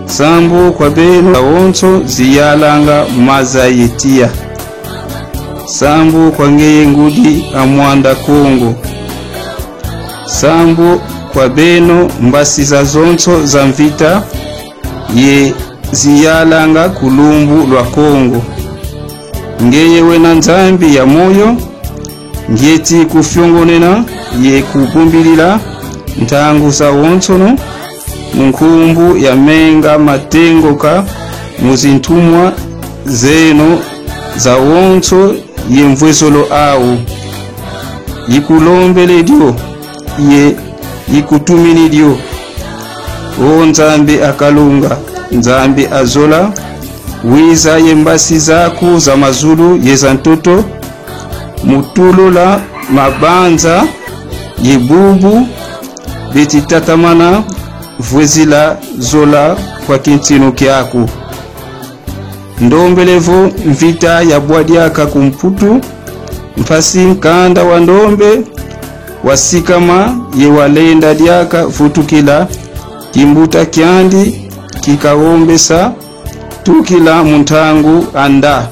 Sambu kwa benu awonto ziyalanga maza yetia Sambu kwa ngeye ngudi amwanda Kongo Sambu kwa beno mbasi za zonto za mvita ye ziyalanga kulumbu lwa Kongo ngeye wena nzambi ya moyo ngeti kufyongonena ye kupumbilila ntangu za wontono munkumbu ya menga matengoka muzintumwa zeno za wonto ye mvwezolo au yikulombele dio ye yikutumini dio o nzambi akalunga nzambi azola wiza yembasi zaku za mazulu yeza ntoto mutulula mabanza yebubu betitatamana vwezila zola kwa kintino kiaku ndombelevo mvita ya bwadiaka kumputu mpasi nkanda wa ndombe wasikama yewalenda diaka futukila kimbuta kyandi kikawombesa tukila muntangu anda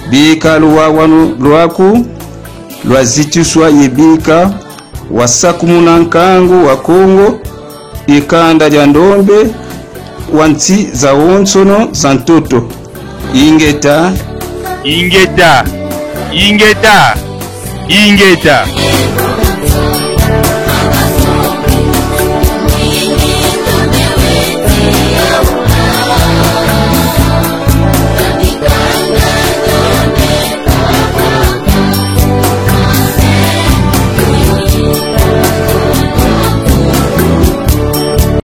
bika luwawanu lwaku lwazituswa yebika wasakumuna nkangu wa Kongo ikanda lya ndombe wa nti za wonsono za ntoto. Ingeta ingeta ingeta ingeta.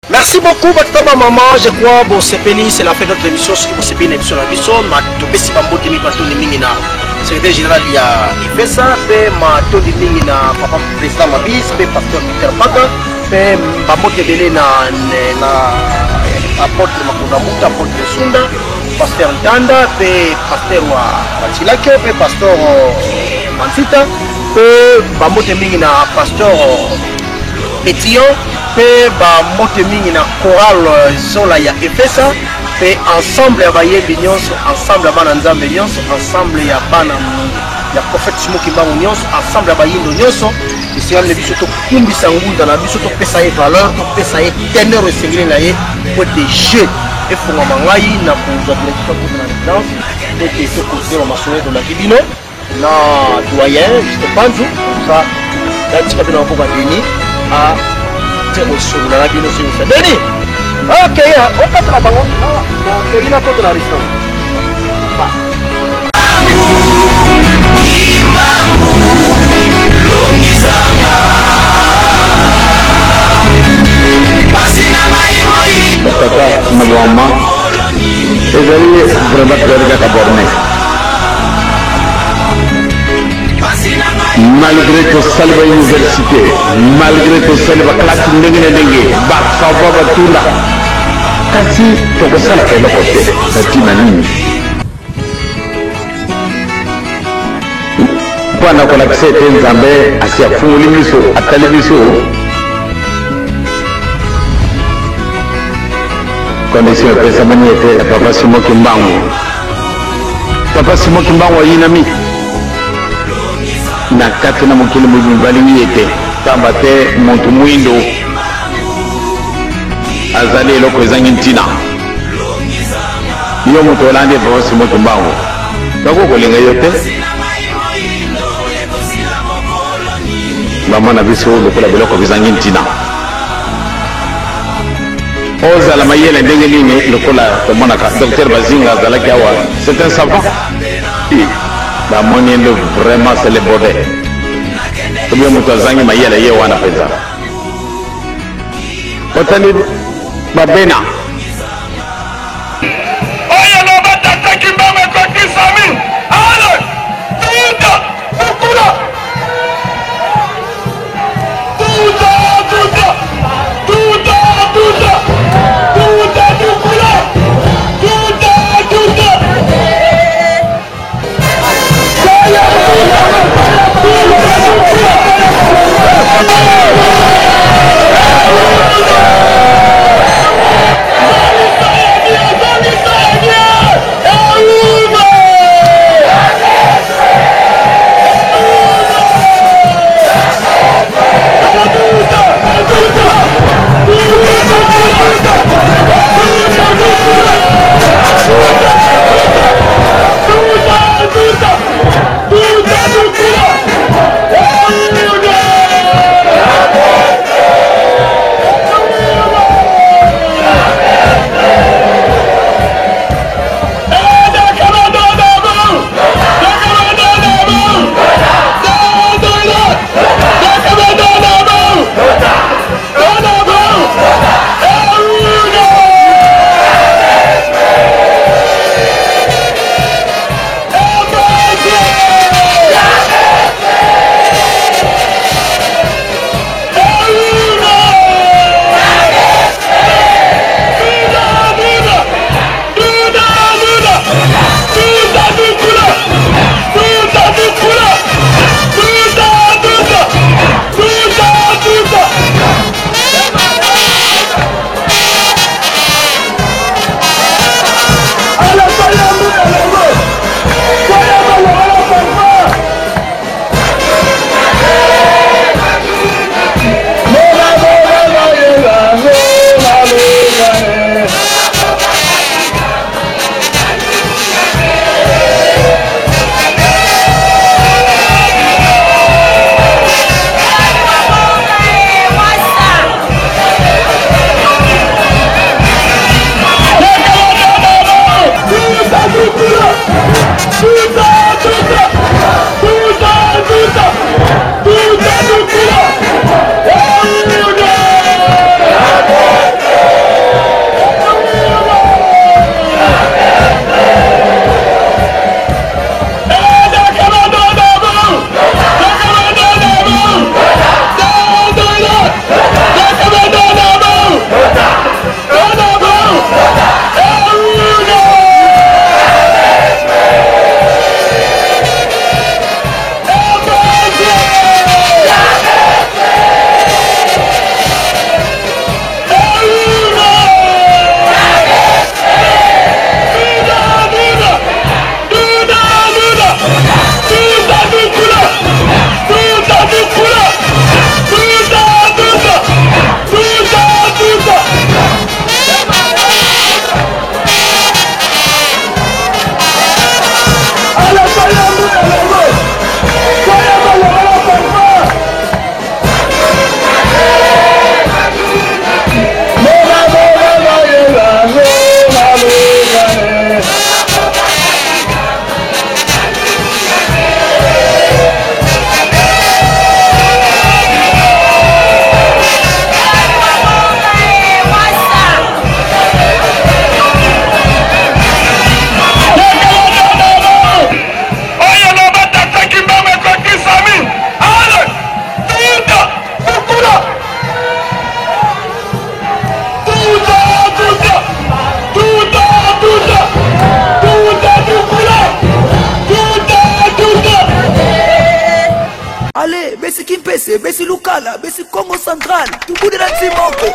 Merci beaucoup, Bataba Maman. Je crois bon c'est la fin de notre émission. Si vous avez une émission à l'émission, ma topé si bambo de mi bateau de mingina. Secrétaire général il fait ça. Pe ma to de mingina papa président Mabis, pe pasteur Peter Paga, pe bambo de belé na apôtre Makunda Muta, apôtre Sunda, pasteur Ndanda, pe pasteur wa Chilake, pe pasteur Mansita, pe bambo de mingina pasteur Pétillon. Pe ba mote mingi na chorale zola ya Efesa pe ensemble ya bayebi nyonso ensemble ya bana nzambe nyonso ensemble ya bana ya prophète Simon Kimbangu nyonso ensemble ya bayindo nyonso isiale le biso to kumbisa ngunda na biso to pesa ye valeur to pesa ye teneur esengeli na ye po de jeu efunga mangai na kuza direction pour la résidence et que ce côté on m'a sonné de la kibino na doyen juste panzu ça là tu vas bien encore Denis à Denis, ok, on passe la banque. Il y a contre la résistance. Kaka Magwama, ezali vraiment très borné. Malgré que Salva Université, malgré que Salva classe ndenge ba savoir batula kasi toko sala kelo kote natina nini pana kola ksete nzambe asia funguli miso atali miso condition pesa maniete papa Simon Kimbangu yinami na kati na mokili mobali yete tamba te muntu mwindo azali eloko ezangi ntina yo moto olandi Papa Simon Kimbangu bakokolinga yo te bamona biso lokola biloko bizangi ntina ozala mayele ndenge nini lokola tomonaka docteur Bazinga azalaki awa c'est un savant bamoni ndo vraiment c'est le bordel tobiya moto azangi mayele ye wana mpenza otali babena oyo loba tata Kimbangu ekokisami ale tuta bukula RDC, besi Lukala, besi Congo Central, tout bout de la Timoko.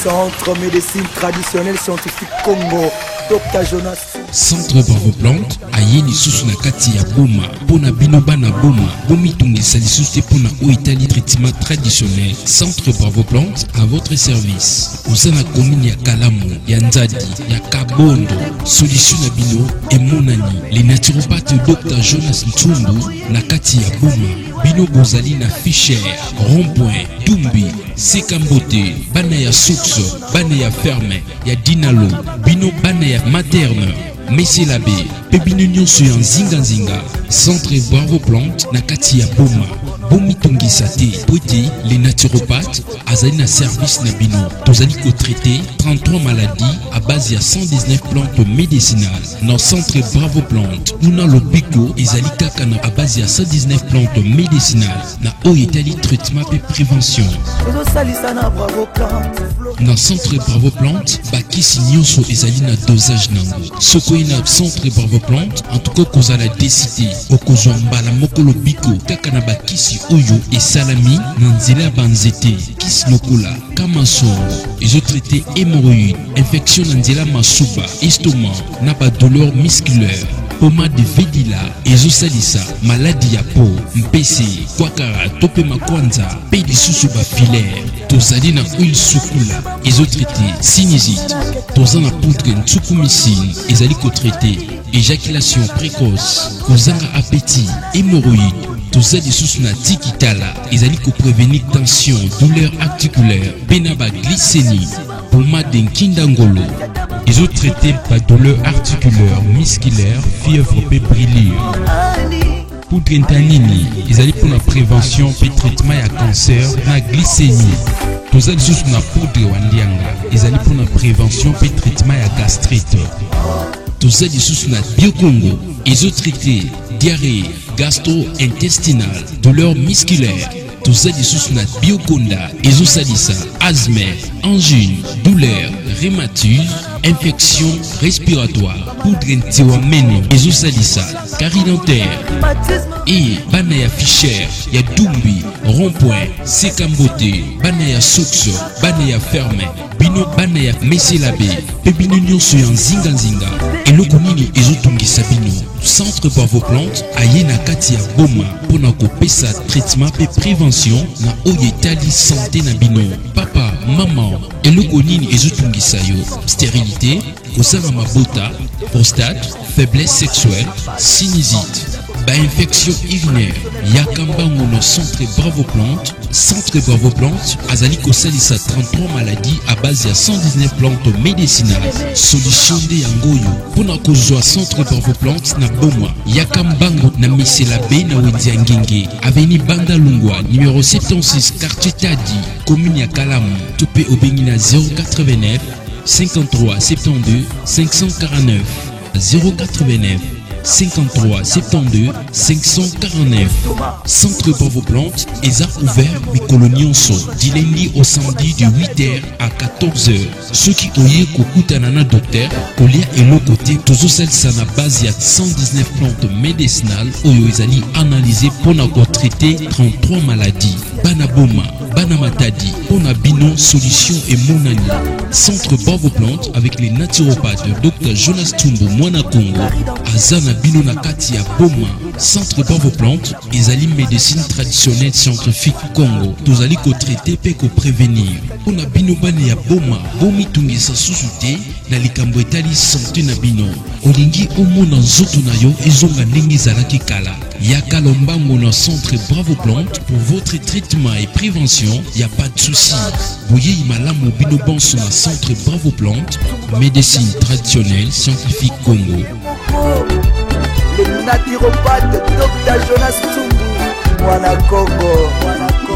Centre médecine traditionnelle scientifique Congo, Dr Jonas. Centre Bravo Plante, ayeni susu na kati ya boma, pona bino bana boma, bomi tungisa lisusu pona oitali traitement traditionnel. Centre Bravo Plante à votre service. Osana commune ya Kalamu, ya Nzadi, ya Kabondo, solution na bino et monani. Les naturopathes Dr Jonas Ntumbu na kati ya boma. Bino bozali na Fischer, Rond-Point, Dumbi, Sekambote, bana ya Soukso, bana ya Ferme, ya Dinalo, bino bana ya Materne, Messie Labbé, pebino nyonso ya Nzinga, Centre Bravo Plante na kati ya boma. Bomi tongisa te, pote les naturopathes azali na service na bino. Tozali ko traiter 33 maladies à base de 119 plantes médicinales. Dans Centre Bravo Plante, nous le biko ezali kaka na à base de 119 plantes médicinales. Na oitali traitement et prévention. Dans Centre Bravo Plante, bakisi nyonso ezali na dosage nango. Soko na Centre Bravo Plante, en tout cas kozala décider okozwa mbala moko lo biko kaka na bakisi oyo et salami nanzela banzete kis lokola kamaso ils ont traité hémorroïdes infection nanzela masuba estomac na ba douleur musculaire pommade de vedila ils ont salisa maladie ya peau mpese kwakara tope makwanza pe lisusu ba filaire tozali na huile sukula ils ont traité sinusite tozana poudre ntukumicine ezali ko traité éjaculation précoce kozanga appétit hémorroïdes. Tout ça des sous na tikitala, ils allaient prévenir tension, douleur articulaire, benaba glycémie, pommade d'Nkindangolo. Ils ont traité par douleur articulaire, musculaire, fièvre fébrilire. Pour Drentanini, ils allaient pour la prévention et traitement à cancer, la glycémie. Tout ça des sous na poudre wandianga, ils allaient pour la prévention et traitement à gastrite. Tout ça des sous na biocongo, ils ont traité diarrhée, gastro-intestinale, douleur musculaire, tout ça des sous na bioconda, esosalisa, asthme, angine, douleur, rhumatisme, infection respiratoire, poudre ntiwamene, esosalisa, carie dentaire, et banaya Fischer, ya Dumbi, Rond-Point, Sekambote, banaya Soukso, banaya Ferme, bino banaya Messie Labbé, pebino nyonso ya Nzinga, eloko nini ezotungisa bino. Centre Bravo Plante ayena kati ya boma pona kopesa traitement et prévention na oyetali santé na bino. Papa, maman, eloko nini ezotungisa yo. Stérilité, kosala mabota, prostate, faiblesse sexuelle, sinusite, infection urinaire, yakambango no Centre Bravo Plante. Centre Bravo Plante azali kosalisa 33 maladies à base de 119 plantes médicinales. Solution de yangoyo pona kozwa Centre Bravo Plante na boma yakambango na Messie Labbé na wendia ngenge avenue Banda Lungwa numéro 76 quartier Tadi commune ya Kalamu topé obengi na 089 53 72 549 089 53 72 549. Centre Bravo Plante est ouvert mikolo nyonso du lundi au samedi de 8h à 14h. Ceux qui oye kokutana na docteur kolia eloko te tozosalisa na base ya 119 plantes médicinales oyo ezali analysé pona ko traiter 33 maladies. Bana boma, bana matadi, pona bino solution et monani. Centre Bravo Plante avec les naturopathes Dr Jonas Ntumbu Mwana Congo azana bino na kati ya boma. Centre Bravo Plante ezali médecine traditionnelle scientifique Congo. Tozali ko traiter pe ko prévenir. Pona bino bane ya boma, bomi tungisa susu te na likambo etali santé na bino. Olingi omona nzoto na yo ezonga ndenge ezalaki kala. Yaka lombango na Centre Bravo Plante pour votre traitement et prévention, y a pas de souci. Boye malamu bino bonso na Centre Bravo Plante, médecine traditionnelle scientifique Congo. Le naturopathe Dr Jonas Ntumbu Mwana Congo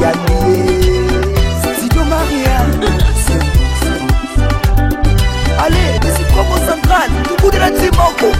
Yannié Sido Maria. Allez, c'est Congo Central, tout bout de la Timoko.